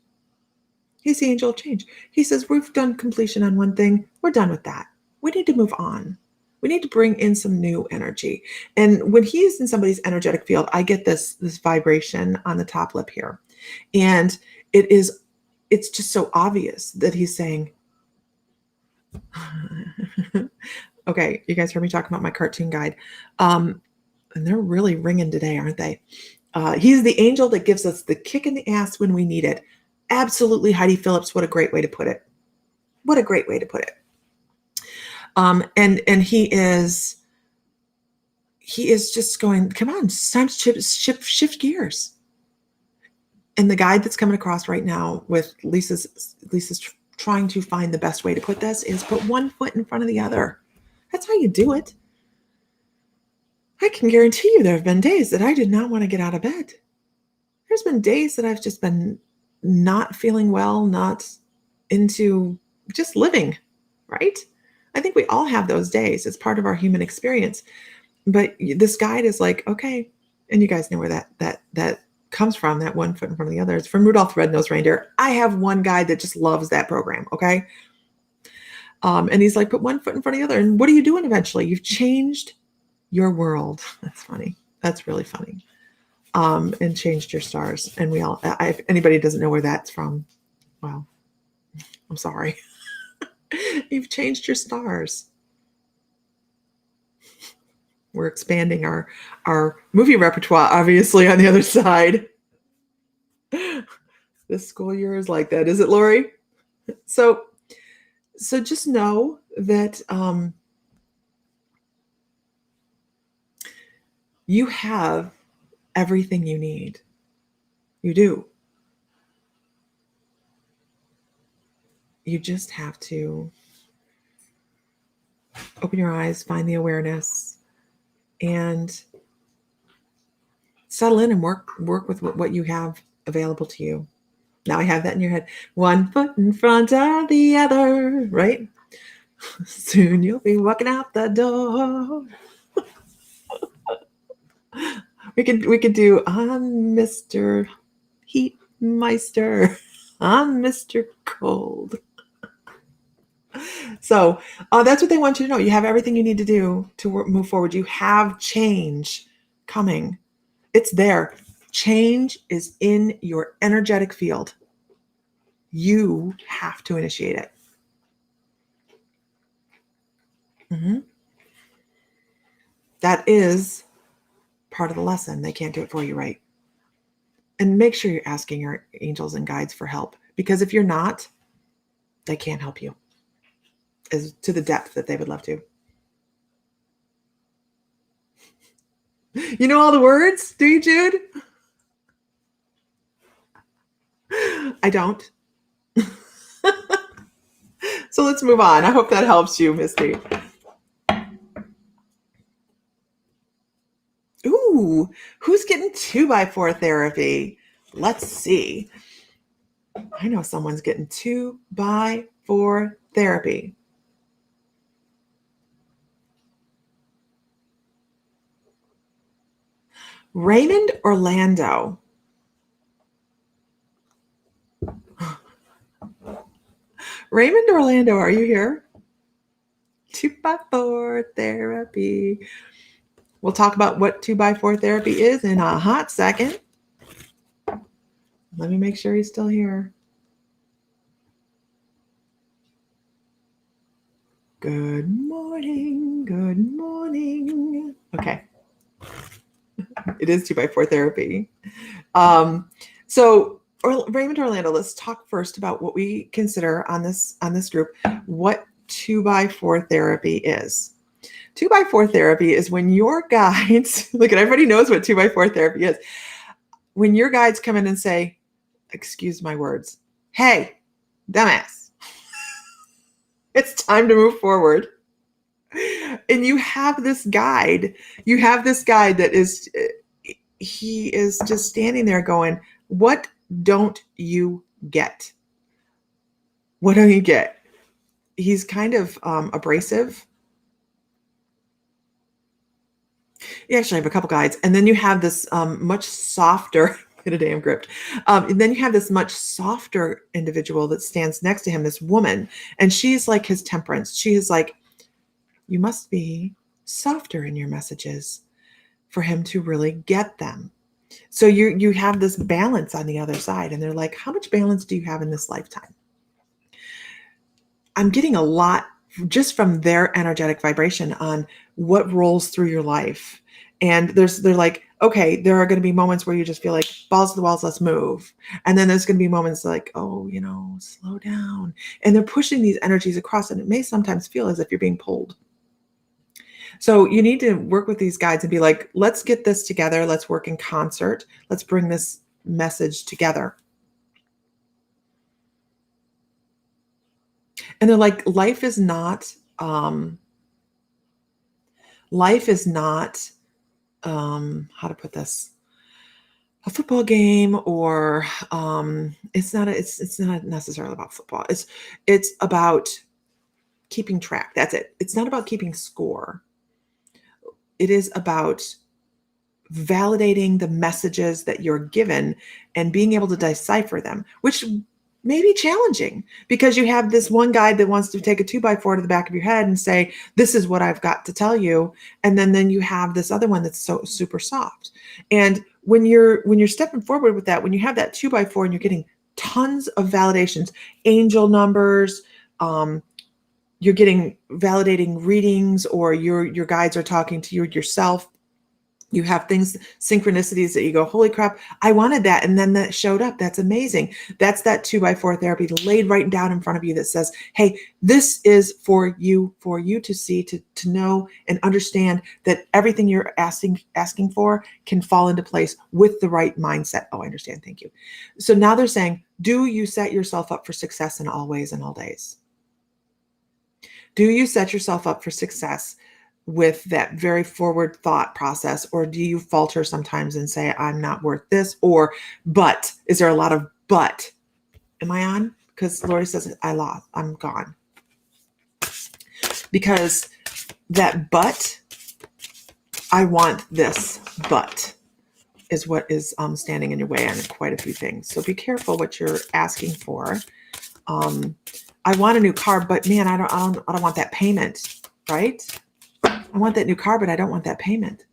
He's the angel of change. He says, we've done completion on one thing. We're done with that. We need to move on. We need to bring in some new energy. And when he's in somebody's energetic field, I get this vibration on the top lip here. And it's just so obvious that he's saying, okay, you guys heard me talking about my cartoon guide. And they're really ringing today, aren't they? He's the angel that gives us the kick in the ass when we need it. Absolutely, Heidi Phillips. What a great way to put it. What a great way to put it. And he is just going, come on, it's time to shift gears. And the guide that's coming across right now with Lisa's trying to find the best way to put this is put one foot in front of the other. That's how you do it. I can guarantee you there have been days that I did not want to get out of bed. There's been days that I've just been not feeling well, not into just living, right? I think we all have those days. It's part of our human experience. But this guide is like, okay, and you guys know where that comes from, that one foot in front of the other. It's from Rudolph the Red-Nosed Reindeer. I have one guide that just loves that program, okay? And he's like, put one foot in front of the other. And what are you doing eventually? You've changed your world. That's funny. That's really funny. And changed your stars. And if anybody doesn't know where that's from, well, I'm sorry. You've changed your stars. We're expanding our movie repertoire, obviously, on the other side. This school year is like that, is it, Lori? So just know that you have everything you need. You do. You just have to open your eyes, find the awareness, and settle in and work with what you have available to you. Now I have that in your head. One foot in front of the other, right? Soon you'll be walking out the door. We could do, I'm Mr. Heatmeister. I'm Mr. Cold. So that's what they want you to know. You have everything you need to do to move forward. You have change coming. It's there. Change is in your energetic field. You have to initiate it. Mm-hmm. That is part of the lesson. They can't do it for you, right? And make sure you're asking your angels and guides for help, because if you're not, they can't help you as to the depth that they would love to. You know all the words, do you, Jude? I don't. So let's move on. I hope that helps you, Misty. Ooh, who's getting 2x4 therapy? Let's see. I know someone's getting 2x4 therapy. Raymond Orlando. Raymond Orlando, are you here? 2x4 therapy. We'll talk about what 2x4 therapy is in a hot second. Let me make sure he's still here. Good morning. Good morning. Okay. It is 2x4 therapy. So Raymond Orlando, let's talk first about what we consider on this group, what 2x4 therapy is. 2x4 therapy is when your guides, look at everybody knows what 2x4 therapy is. When your guides come in and say, excuse my words, hey, dumbass, it's time to move forward. And you have this guide that is, he is just standing there going, what don't you get? What don't you get? He's kind of abrasive. You actually have a couple guides. And then you have this much softer, get a damn grip. And then you have this much softer individual that stands next to him, this woman. And she's like his temperance. She is like, you must be softer in your messages for him to really get them. So you have this balance on the other side. And they're like, how much balance do you have in this lifetime? I'm getting a lot just from their energetic vibration on what rolls through your life. And they're like, okay, there are going to be moments where you just feel like balls to the walls, let's move. And then there's going to be moments like, oh, slow down. And they're pushing these energies across, and it may sometimes feel as if you're being pulled. So you need to work with these guides and be like, let's get this together. Let's work in concert. Let's bring this message together. And they're like, life is not, how to put this, a football game, or it's not necessarily about football. It's about keeping track. That's it. It's not about keeping score. It is about validating the messages that you're given and being able to decipher them, which may be challenging because you have this one guide that wants to take a 2x4 to the back of your head and say, this is what I've got to tell you. And then you have this other one that's so super soft. And when you're stepping forward with that, when you have that 2x4 and you're getting tons of validations, angel numbers, you're getting validating readings, or your guides are talking to you yourself. You have things, synchronicities that you go, holy crap, I wanted that. And then that showed up. That's amazing. That's that 2x4 therapy laid right down in front of you that says, hey, this is for you to see, to know and understand that everything you're asking for can fall into place with the right mindset. Oh, I understand. Thank you. So now they're saying, do you set yourself up for success in all ways and all days? Do you set yourself up for success with that very forward thought process? Or do you falter sometimes and say, I'm not worth this? Or, but, is there a lot of but? Am I on? Because Lori says, I'm gone. Because that but, I want this but, is what is standing in your way on quite a few things. So be careful what you're asking for. I want a new car, but man, I don't want that payment, right? I want that new car, but I don't want that payment.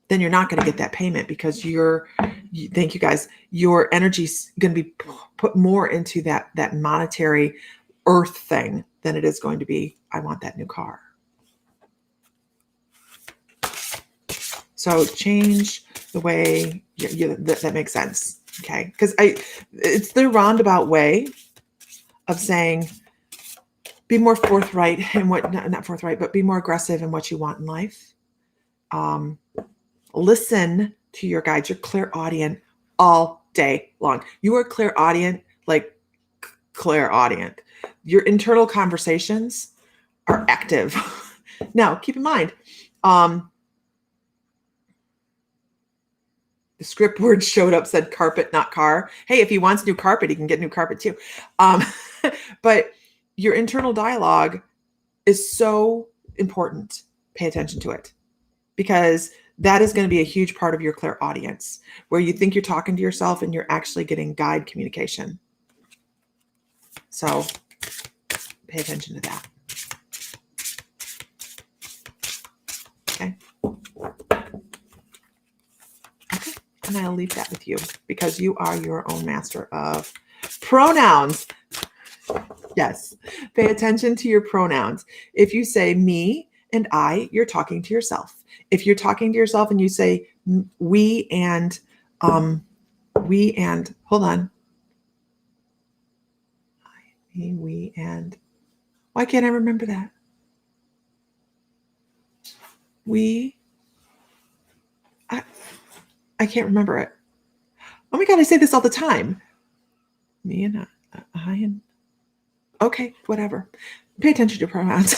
Then you're not going to get that payment because thank you guys, your energy's going to be put more into that monetary earth thing than it is going to be, I want that new car. So change the way that makes sense. Okay. Because it's the roundabout way of saying, be more forthright in what, not forthright, but be more aggressive in what you want in life. Listen to your guides. You're clairaudient all day long. You are clairaudient, like clairaudient. Your internal conversations are active. Now, keep in mind, the script word showed up, said carpet, not car. Hey, if he wants new carpet, he can get new carpet too. But your internal dialogue is so important. Pay attention to it, because that is going to be a huge part of your clairaudience, where you think you're talking to yourself and you're actually getting guide communication. So pay attention to that. Okay. Okay. And I'll leave that with you because you are your own master of pronouns. Yes. Pay attention to your pronouns. If you say me and I, you're talking to yourself. If you're talking to yourself and you say we and hold on. We and why can't I remember that? I can't remember it. Oh my God, I say this all the time. Me and I and okay, whatever. Pay attention to pronouns.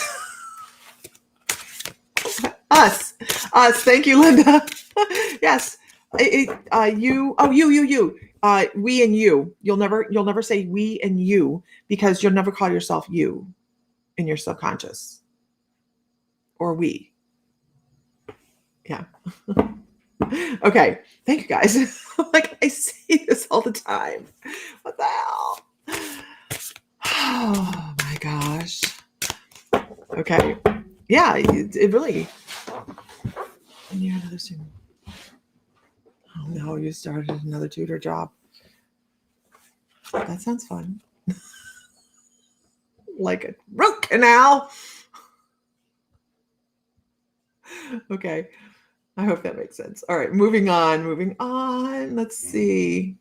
Us. Thank you, Linda. Yes. You. Oh, you. We and you. You'll never say we and you because you'll never call yourself you in your subconscious or we. Yeah. Okay. Thank you guys. Like I say this all the time. What the hell? Oh my gosh. Okay. Yeah, it really. And you're another student. Oh no, you started another tutor job. That sounds fun. Like a root canal. Okay. I hope that makes sense. All right, moving on. Let's see.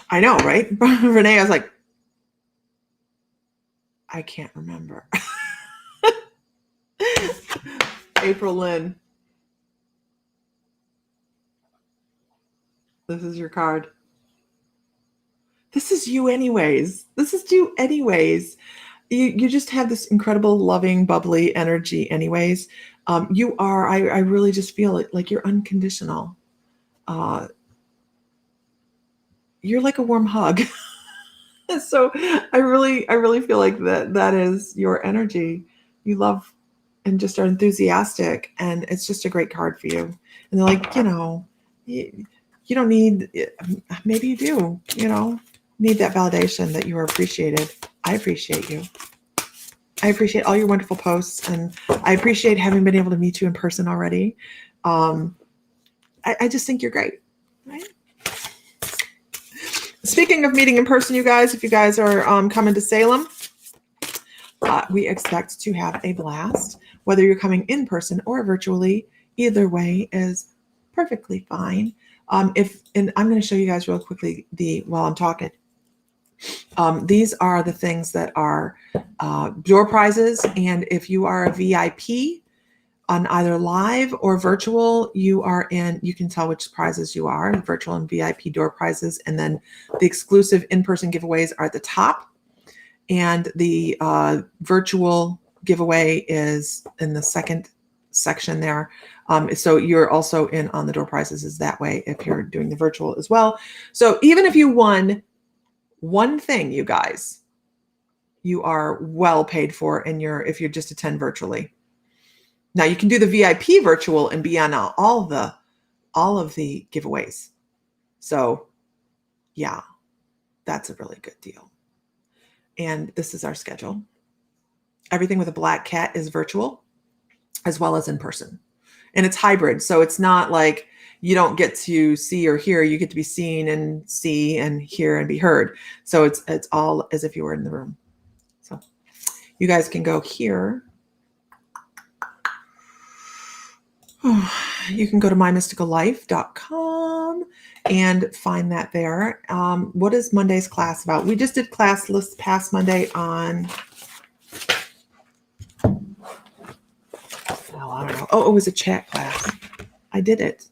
I know, right? Renee, I was like, I can't remember. April Lynn. This is your card. This is you anyways. You just have this incredible, loving, bubbly energy anyways. You are, I really just feel it like you're unconditional. You're like a warm hug. So I really feel like that is your energy. You love and just are enthusiastic, and it's just a great card for you. And they're like, you don't need, maybe you do, need that validation that you are appreciated. I appreciate you. I appreciate all your wonderful posts, and I appreciate having been able to meet you in person already. I just think you're great, right? Speaking of meeting in person, you guys, if you guys are coming to Salem, we expect to have a blast. Whether you're coming in person or virtually, either way is perfectly fine. And I'm going to show you guys real quickly while I'm talking. These are the things that are door prizes, and if you are a VIP on either live or virtual, you can tell which prizes you are, virtual and VIP door prizes. And then the exclusive in-person giveaways are at the top. And the virtual giveaway is in the second section there. So you're also in on the door prizes is that way if you're doing the virtual as well. So even if you won one thing, you guys, you are well paid for if you just attend virtually. Now you can do the VIP virtual and be on all of the giveaways. So yeah, that's a really good deal. And this is our schedule. Everything with a black cat is virtual as well as in person. And it's hybrid. So it's not like you don't get to see or hear, you get to be seen and see and hear and be heard. So it's all as if you were in the room. So you guys can go here. You can go to mymysticallife.com and find that there. What is Monday's class about? We just did class list past Monday on, I don't know. Oh, it was a chat class. I did it.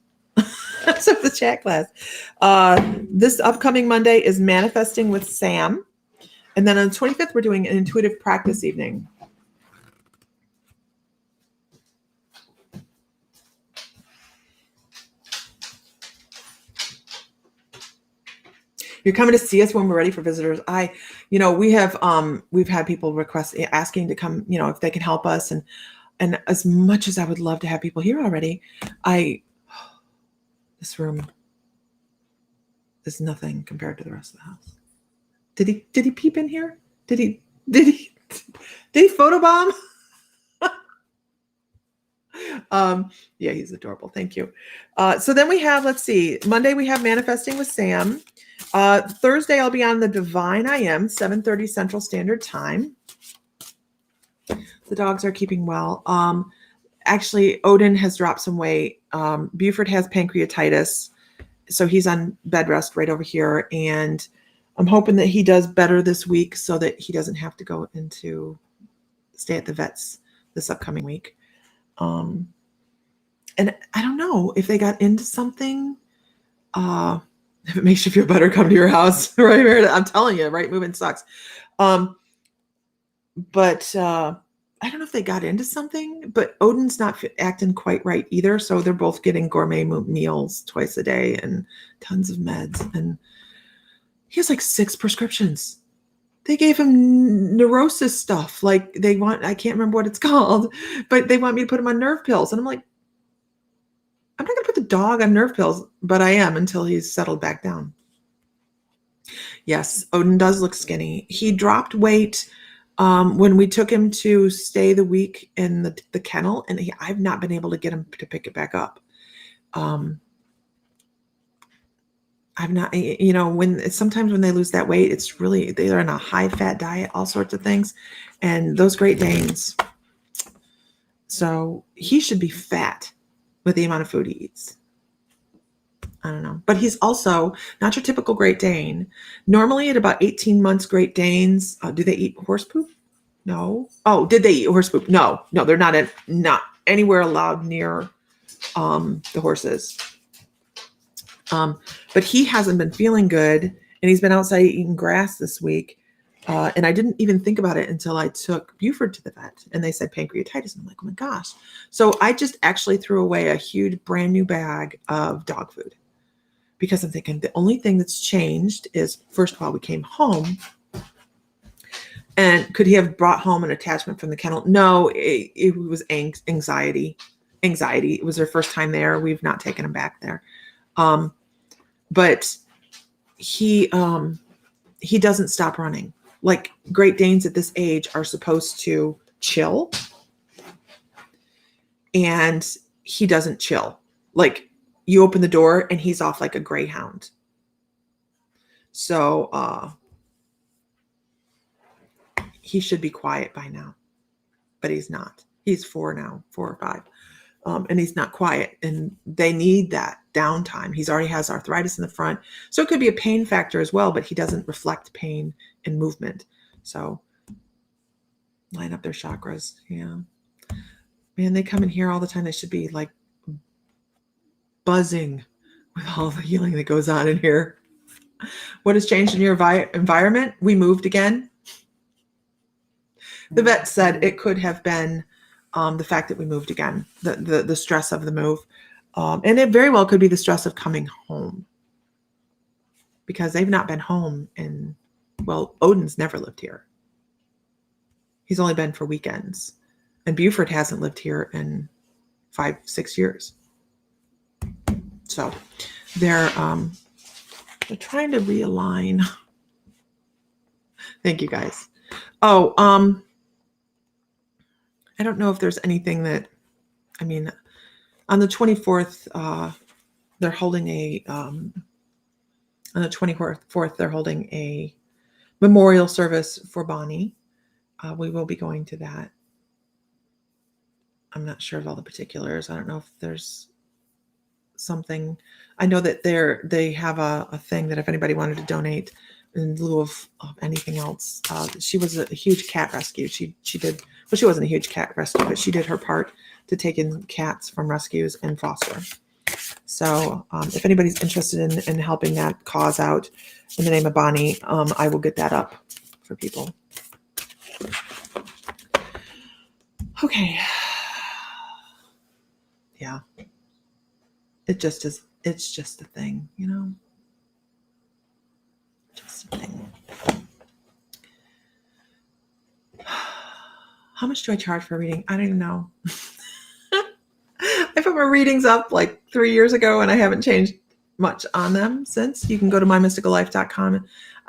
So the chat class. This upcoming Monday is Manifesting with Sam. And then on the 25th, we're doing an intuitive practice evening. You're coming to see us when we're ready for visitors. We've had people request asking to come, if they can help us. And as much as I would love to have people here already, this room is nothing compared to the rest of the house. Did he peep in here? Did he photobomb? Yeah, he's adorable. Thank you. So then we have, let's see, Monday we have Manifesting with Sam. Thursday I'll be on the Divine I Am, 7:30 Central Standard Time. The dogs are keeping well. Actually, Odin has dropped some weight. Buford has pancreatitis, so he's on bed rest right over here. And I'm hoping that he does better this week so that he doesn't have to stay at the vet's this upcoming week. And I don't know if they got into something. If it makes you feel better, come to your house, right, Meredith? I'm telling you, right? Moving sucks. But I don't know if they got into something, but Odin's not acting quite right either. So they're both getting gourmet meals twice a day and tons of meds. And he has like 6 prescriptions. They gave him neurosis stuff. Like I can't remember what it's called, but they want me to put him on nerve pills. And I'm like, I'm not going to put the dog on nerve pills, but I am until he's settled back down. Yes, Odin does look skinny. He dropped weight when we took him to stay the week in the kennel, and I've not been able to get him to pick it back up. I've not, sometimes when they lose that weight, it's really, they're on a high fat diet, all sorts of things. And those Great Danes, so he should be fat with the amount of food he eats. I don't know. But he's also not your typical Great Dane. Normally at about 18 months, Great Danes, do they eat horse poop? No. Oh, did they eat horse poop? No, they're not anywhere allowed near the horses. But he hasn't been feeling good, and he's been outside eating grass this week. And I didn't even think about it until I took Buford to the vet, and they said pancreatitis. And I'm like, oh my gosh. So I just actually threw away a huge brand new bag of dog food because I'm thinking the only thing that's changed is, first of all, we came home. And could he have brought home an attachment from the kennel? No, it was anxiety. It was their first time there. We've not taken him back there. But he doesn't stop running. Like Great Danes at this age are supposed to chill, and he doesn't chill. Like you open the door and he's off like a greyhound. So he should be quiet by now, but he's not. He's 4 now, 4 or 5. And he's not quiet, and they need that downtime. He's already has arthritis in the front. So it could be a pain factor as well, but he doesn't reflect pain in movement. So line up their chakras. Yeah. Man, they come in here all the time. They should be like buzzing with all the healing that goes on in here. What has changed in your environment? We moved again. The vet said it could have been the fact that we moved again, the stress of the move. And it very well could be the stress of coming home, because they've not been home Odin's never lived here. He's only been for weekends, and Buford hasn't lived here in 5-6 years. So they're trying to realign. Thank you guys. Oh, I don't know if there's anything that, on the 24th, they're holding on the 24th, they're holding a memorial service for Bonnie. We will be going to that. I'm not sure of all the particulars. I don't know if there's something. I know that they have a thing that if anybody wanted to donate in lieu of anything else. She was a huge cat rescue. She did, well, she wasn't a huge cat rescue, but she did her part to take in cats from rescues and foster. So if anybody's interested in helping that cause out in the name of Bonnie, I will get that up for people. Okay. Yeah. It just is. It's just a thing, much do I charge for a reading? I don't even know. I put my readings up like 3 years ago and I haven't changed much on them since. You can go to mymysticallife.com.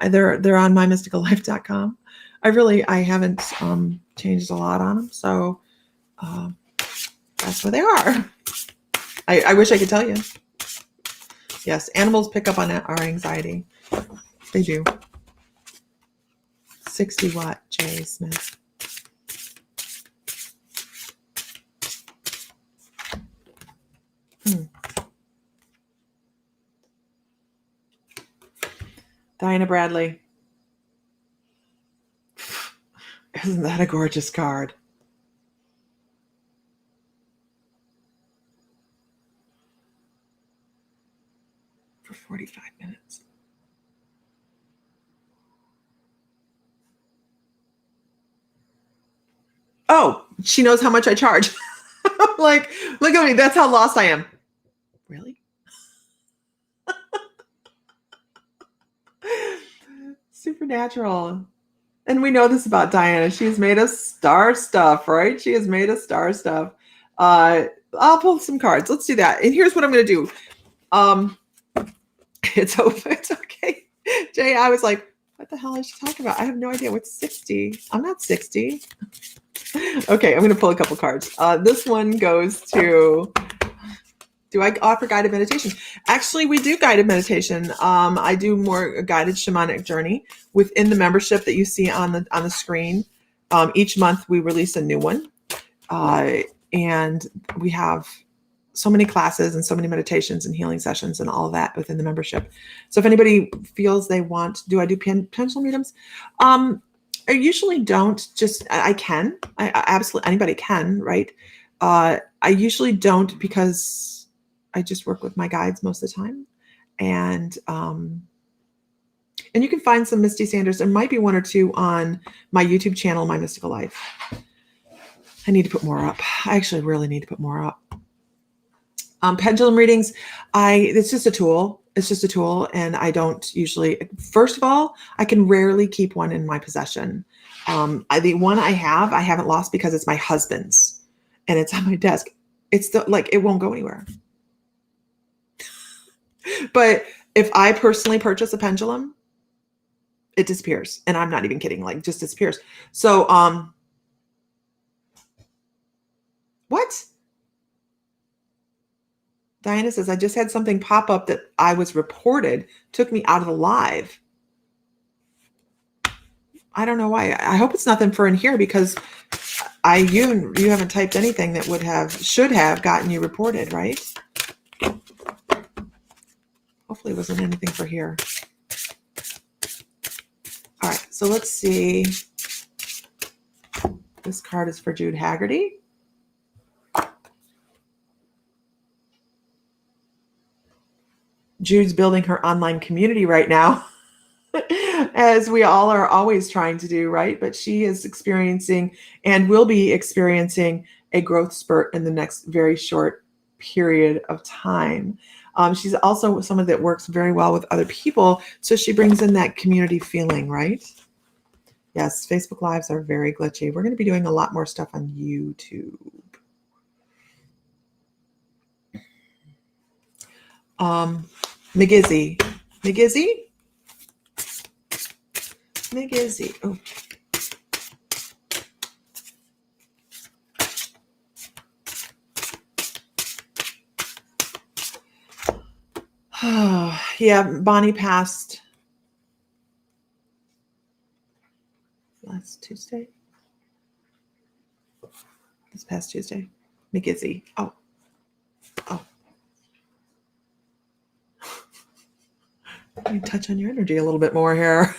They're on mymysticallife.com. I haven't changed a lot on them. So that's where they are. I wish I could tell you. Yes, animals pick up on our anxiety. They do. 60 watt J. Smith. Diana Bradley. Isn't that a gorgeous card? For 45 minutes. Oh, she knows how much I charge. I'm like, look at me. That's how lost I am. Really? Supernatural. And we know this about Diana. She's made us star stuff, right? She has made us star stuff. I'll pull some cards. Let's do that. And here's what I'm going to do. It's okay. Jay, I was like, what the hell is she talking about? I have no idea. What's 60? I'm not 60. Okay, I'm going to pull a couple cards. This one goes to... Do I offer guided meditation? Actually, we do guided meditation. I do more guided shamanic journey within the membership that you see on the screen. Each month we release a new one. And we have so many classes and so many meditations and healing sessions and all of that within the membership. So if anybody feels they want, do I do pendulum mediums? I usually don't. I can. I absolutely, anybody can, right? I usually don't because I just work with my guides most of the time. And you can find some Misty Sanders. There might be one or two on my YouTube channel, My Mystical Life. I need to put more up. I actually really need to put more up. Pendulum readings, it's just a tool. It's just a tool. And I don't usually, first of all, I can rarely keep one in my possession. The one I haven't lost because it's my husband's and it's on my desk. It's it won't go anywhere. But if I personally purchase a pendulum, it disappears. And I'm not even kidding, just disappears. So, what? Diana says, I just had something pop up that I was reported, took me out of the live. I don't know why. I hope it's nothing for in here because you haven't typed anything that should have gotten you reported, right? Hopefully it wasn't anything for here. All right, so let's see. This card is for Jude Haggerty. Jude's building her online community right now, as we all are always trying to do, right? But she is experiencing and will be experiencing a growth spurt in the next very short period of time. She's also someone that works very well with other people. So she brings in that community feeling, right? Yes, Facebook Lives are very glitchy. We're going to be doing a lot more stuff on YouTube. McGizzy. Oh. Yeah, Bonnie passed last Tuesday. This past Tuesday. McGizzy. Oh. Let me touch on your energy a little bit more here.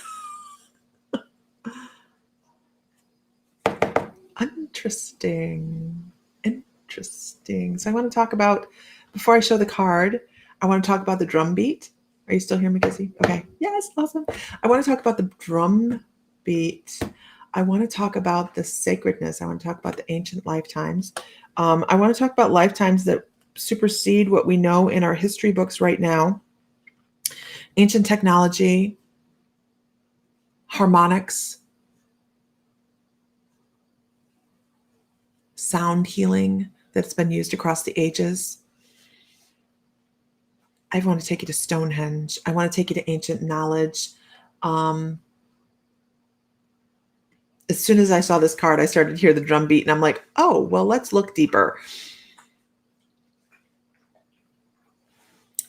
Interesting. So I want to talk about, before I show the card, I want to talk about the drum beat. Are you still here, McGizzy? Okay. Yes, awesome. I want to talk about the drum beat. I want to talk about the sacredness. I want to talk about the ancient lifetimes. I want to talk about lifetimes that supersede what we know in our history books right now. Ancient technology, harmonics, sound healing that's been used across the ages. I want to take you to Stonehenge. I want to take you to ancient knowledge. As soon as I saw this card, I started to hear the drum beat, and I'm like, oh, well, let's look deeper.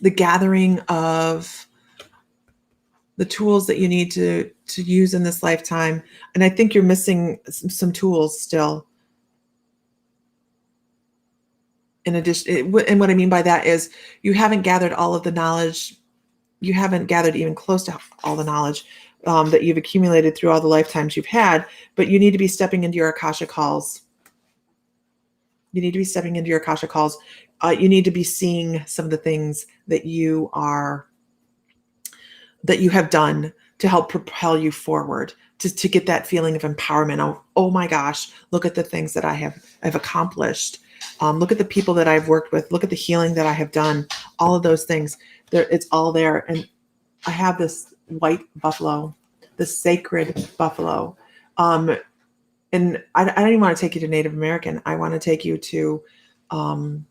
The gathering of the tools that you need to use in this lifetime. And I think you're missing some tools still. In addition, and what I mean by that is you haven't gathered all of the knowledge. You haven't gathered even close to all the knowledge that you've accumulated through all the lifetimes you've had, but you need to be stepping into your Akashic calls. You need to be stepping into your Akashic calls. You need to be seeing some of the things that you have done to help propel you forward, to get that feeling of empowerment. Oh my gosh, look at the things that I've accomplished. Look at the people that I've worked with. Look at the healing that I have done. All of those things, it's all there. And I have this white buffalo, this sacred buffalo. And I don't even want to take you to Native American. I want to take you to, well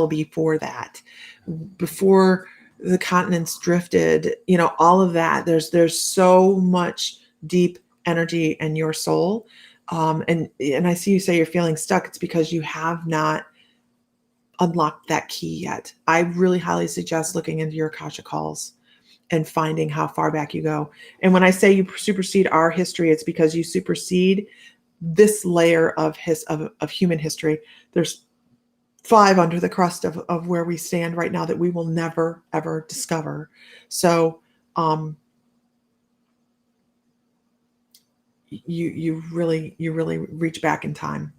before that, before the continents drifted, all of that. There's so much deep energy in your soul. And I see you say you're feeling stuck. It's because you have not unlocked that key yet. I really highly suggest looking into your Akashic calls and finding how far back you go. And when I say you supersede our history, it's because you supersede this layer of human history. There's 5 under the crust of where we stand right now that we will never, ever discover. So you really reach back in time.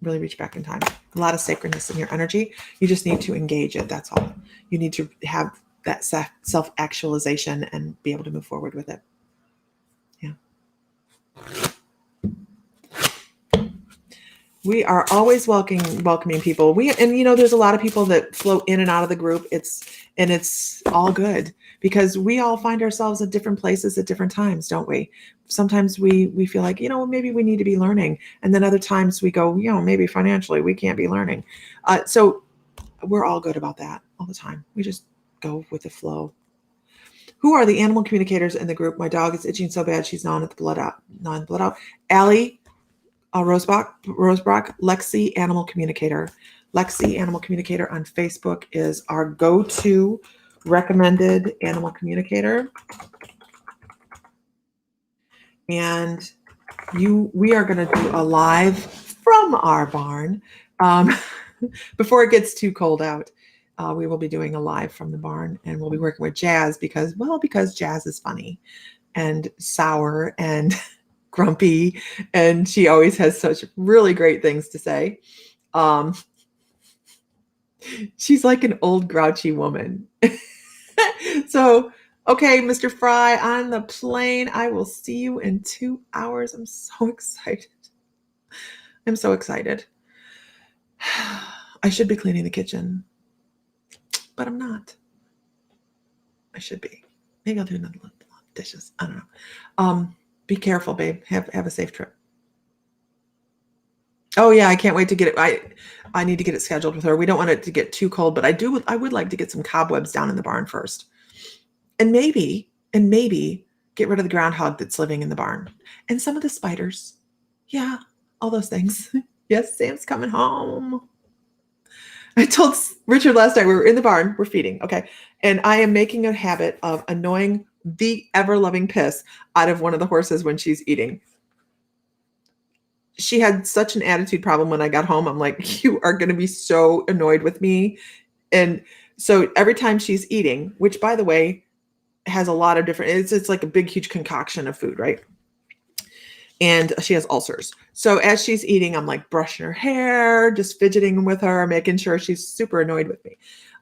Really reach back in time. A lot of sacredness in your energy. You just need to engage it. That's all. You need to have that self-actualization and be able to move forward with it. Yeah. We are always welcoming people. There's a lot of people that flow in and out of the group. It's all good because we all find ourselves at different places at different times, don't we? Sometimes we feel like, maybe we need to be learning. And then other times we go, maybe financially we can't be learning. So we're all good about that all the time. We just go with the flow. Who are the animal communicators in the group? My dog is itching so bad she's gnawing the blood out. Allie, Rosebrock, Lexi, Animal Communicator. Lexi, Animal Communicator on Facebook is our go-to recommended animal communicator. And we are going to do a live from our barn before it gets too cold out. We will be doing a live from the barn, and we'll be working with Jazz because Jazz is funny and sour and grumpy, and she always has such really great things to say. She's like an old grouchy woman. So, okay, Mr. Fry on the plane. I will see you in 2 hours. I'm so excited. I should be cleaning the kitchen, but I'm not. I should be. Maybe I'll do another dishes. I don't know. Be careful, babe. Have a safe trip. Oh yeah, I can't wait to get it. I need to get it scheduled with her. We don't want it to get too cold, but I would like to get some cobwebs down in the barn first. And maybe get rid of the groundhog that's living in the barn. And some of the spiders. Yeah, all those things. Yes, Sam's coming home. I told Richard last night, we were in the barn, we're feeding, okay? And I am making a habit of annoying the ever-loving piss out of one of the horses when she's eating. She had such an attitude problem when I got home. I'm like, you are going to be so annoyed with me. And so every time she's eating, which by the way, has a lot of different, it's like a big, huge concoction of food, right? And she has ulcers. So as she's eating, I'm like brushing her hair, just fidgeting with her, making sure she's super annoyed with me.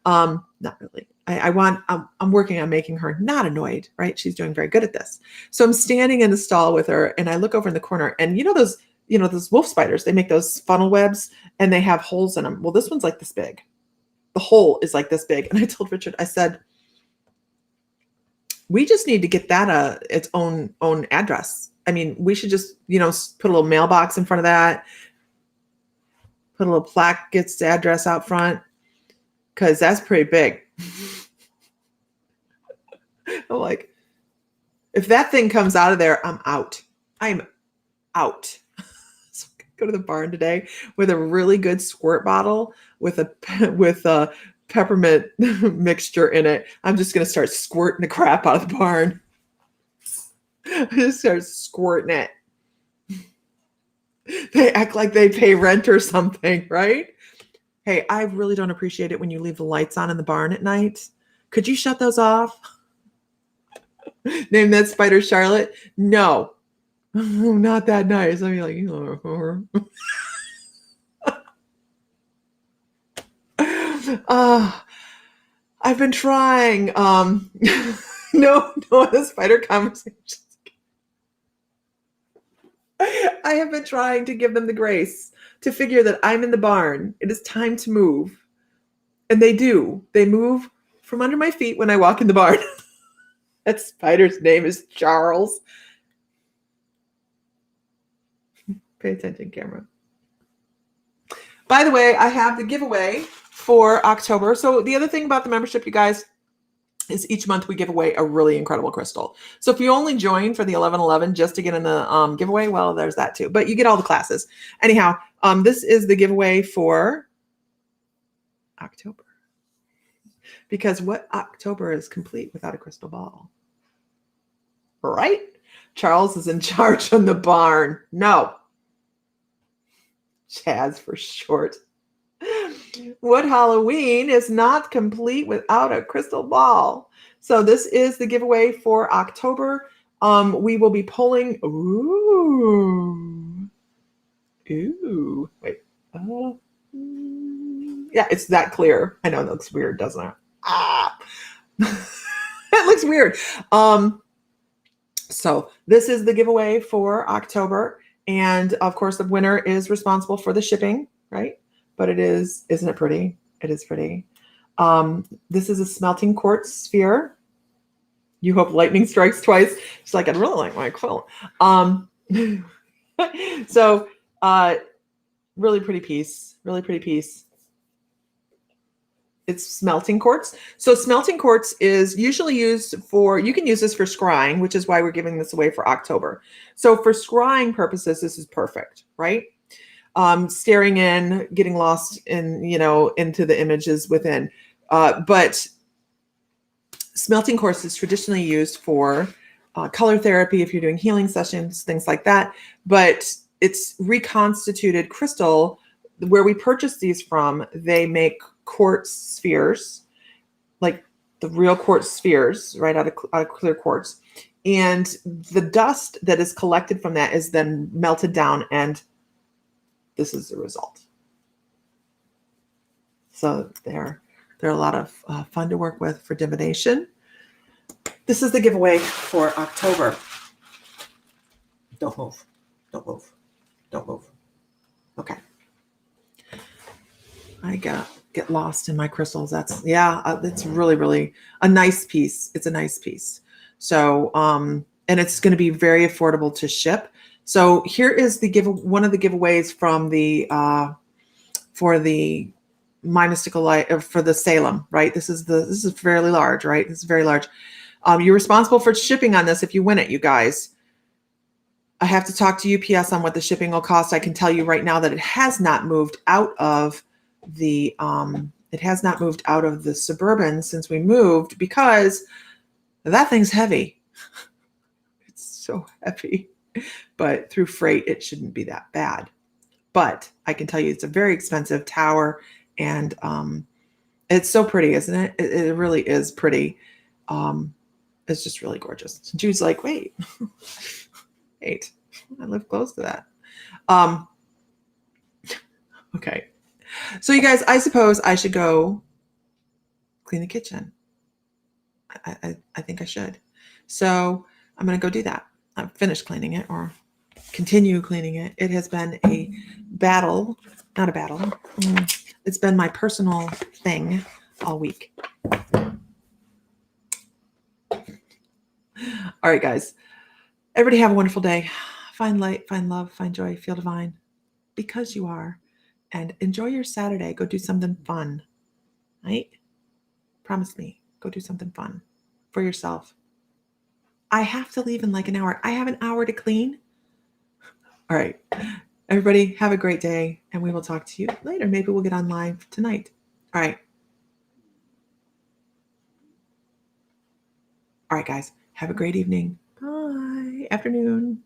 Not really. I'm working on making her not annoyed, right? She's doing very good at this. So I'm standing in the stall with her and I look over in the corner and those wolf spiders, they make those funnel webs and they have holes in them. Well, this one's like this big. The hole is like this big. And I told Richard, I said, we just need to get that its own address. I mean, we should just, put a little mailbox in front of that, put a little plaque, gets the address out front, because that's pretty big. I'm like, if that thing comes out of there, I'm out. I'm out. So I go to the barn today with a really good squirt bottle with a peppermint mixture in it. I'm just gonna start squirting the crap out of the barn. I just start squirting it. They act like they pay rent or something, right? Hey, I really don't appreciate it when you leave the lights on in the barn at night. Could you shut those off? Name that spider Charlotte? No. Not that nice. I'd be like, I've been trying. No the spider conversations. I have been trying to give them the grace to figure that I'm in the barn. It is time to move. And they do. They move from under my feet when I walk in the barn. That spider's name is Charles. Pay attention, camera. By the way, I have the giveaway for October. So the other thing about the membership, you guys, is each month we give away a really incredible crystal. So if you only join for the 11/11 just to get in the giveaway, well, there's that too. But you get all the classes. Anyhow, this is the giveaway for October. Because what October is complete without a crystal ball? Right? Charles is in charge on the barn. No. Chaz for short. What Halloween is not complete without a crystal ball? So this is the giveaway for October. We will be pulling. Ooh. Wait. Yeah, it's that clear. I know it looks weird, doesn't it? It looks weird. So this is the giveaway for October. And of course, the winner is responsible for the shipping, right? But isn't it pretty? It is pretty. This is a smelting quartz sphere. You hope lightning strikes twice. She's like, I'd really like my quilt. So really pretty piece. Really pretty piece. It's smelting quartz. So smelting quartz is usually used for, you can use this for scrying, which is why we're giving this away for October. So for scrying purposes, this is perfect, right? Staring in, getting lost in, into the images within. But smelting quartz is traditionally used for color therapy if you're doing healing sessions, things like that. But it's reconstituted crystal. Where we purchase these from, they make quartz spheres, like the real quartz spheres, right out of clear quartz. And the dust that is collected from that is then melted down, and this is the result. So they're a lot of fun to work with for divination. This is the giveaway for October. Don't move. Don't move. Don't move. Okay. I get lost in my crystals. It's really, really a nice piece. It's a nice piece. So, and it's going to be very affordable to ship. So here is one of the giveaways from the, for the mymysticallife, for the Salem, right? This is fairly large, right? This is very large. You're responsible for shipping on this if you win it, you guys. I have to talk to UPS on what the shipping will cost. I can tell you right now that it has not moved out of the Suburban since we moved, because that thing's heavy. It's so heavy, but through freight, it shouldn't be that bad. But I can tell you it's a very expensive tower, and it's so pretty, isn't it? It really is pretty. It's just really gorgeous. Jude's like, wait, I live close to that. Okay. So you guys, I suppose I should go clean the kitchen. I think I should. So I'm going to go do that. I've finished cleaning it, or continue cleaning it. It has been a battle, not a battle. It's been my personal thing all week. All right, guys. Everybody have a wonderful day. Find light, find love, find joy, feel divine because you are. And enjoy your Saturday. Go do something fun, right? Promise me. Go do something fun for yourself. I have to leave in like an hour. I have an hour to clean. All right. Everybody, have a great day, and we will talk to you later. Maybe we'll get on live tonight. All right. All right, guys. Have a great evening. Bye. Afternoon.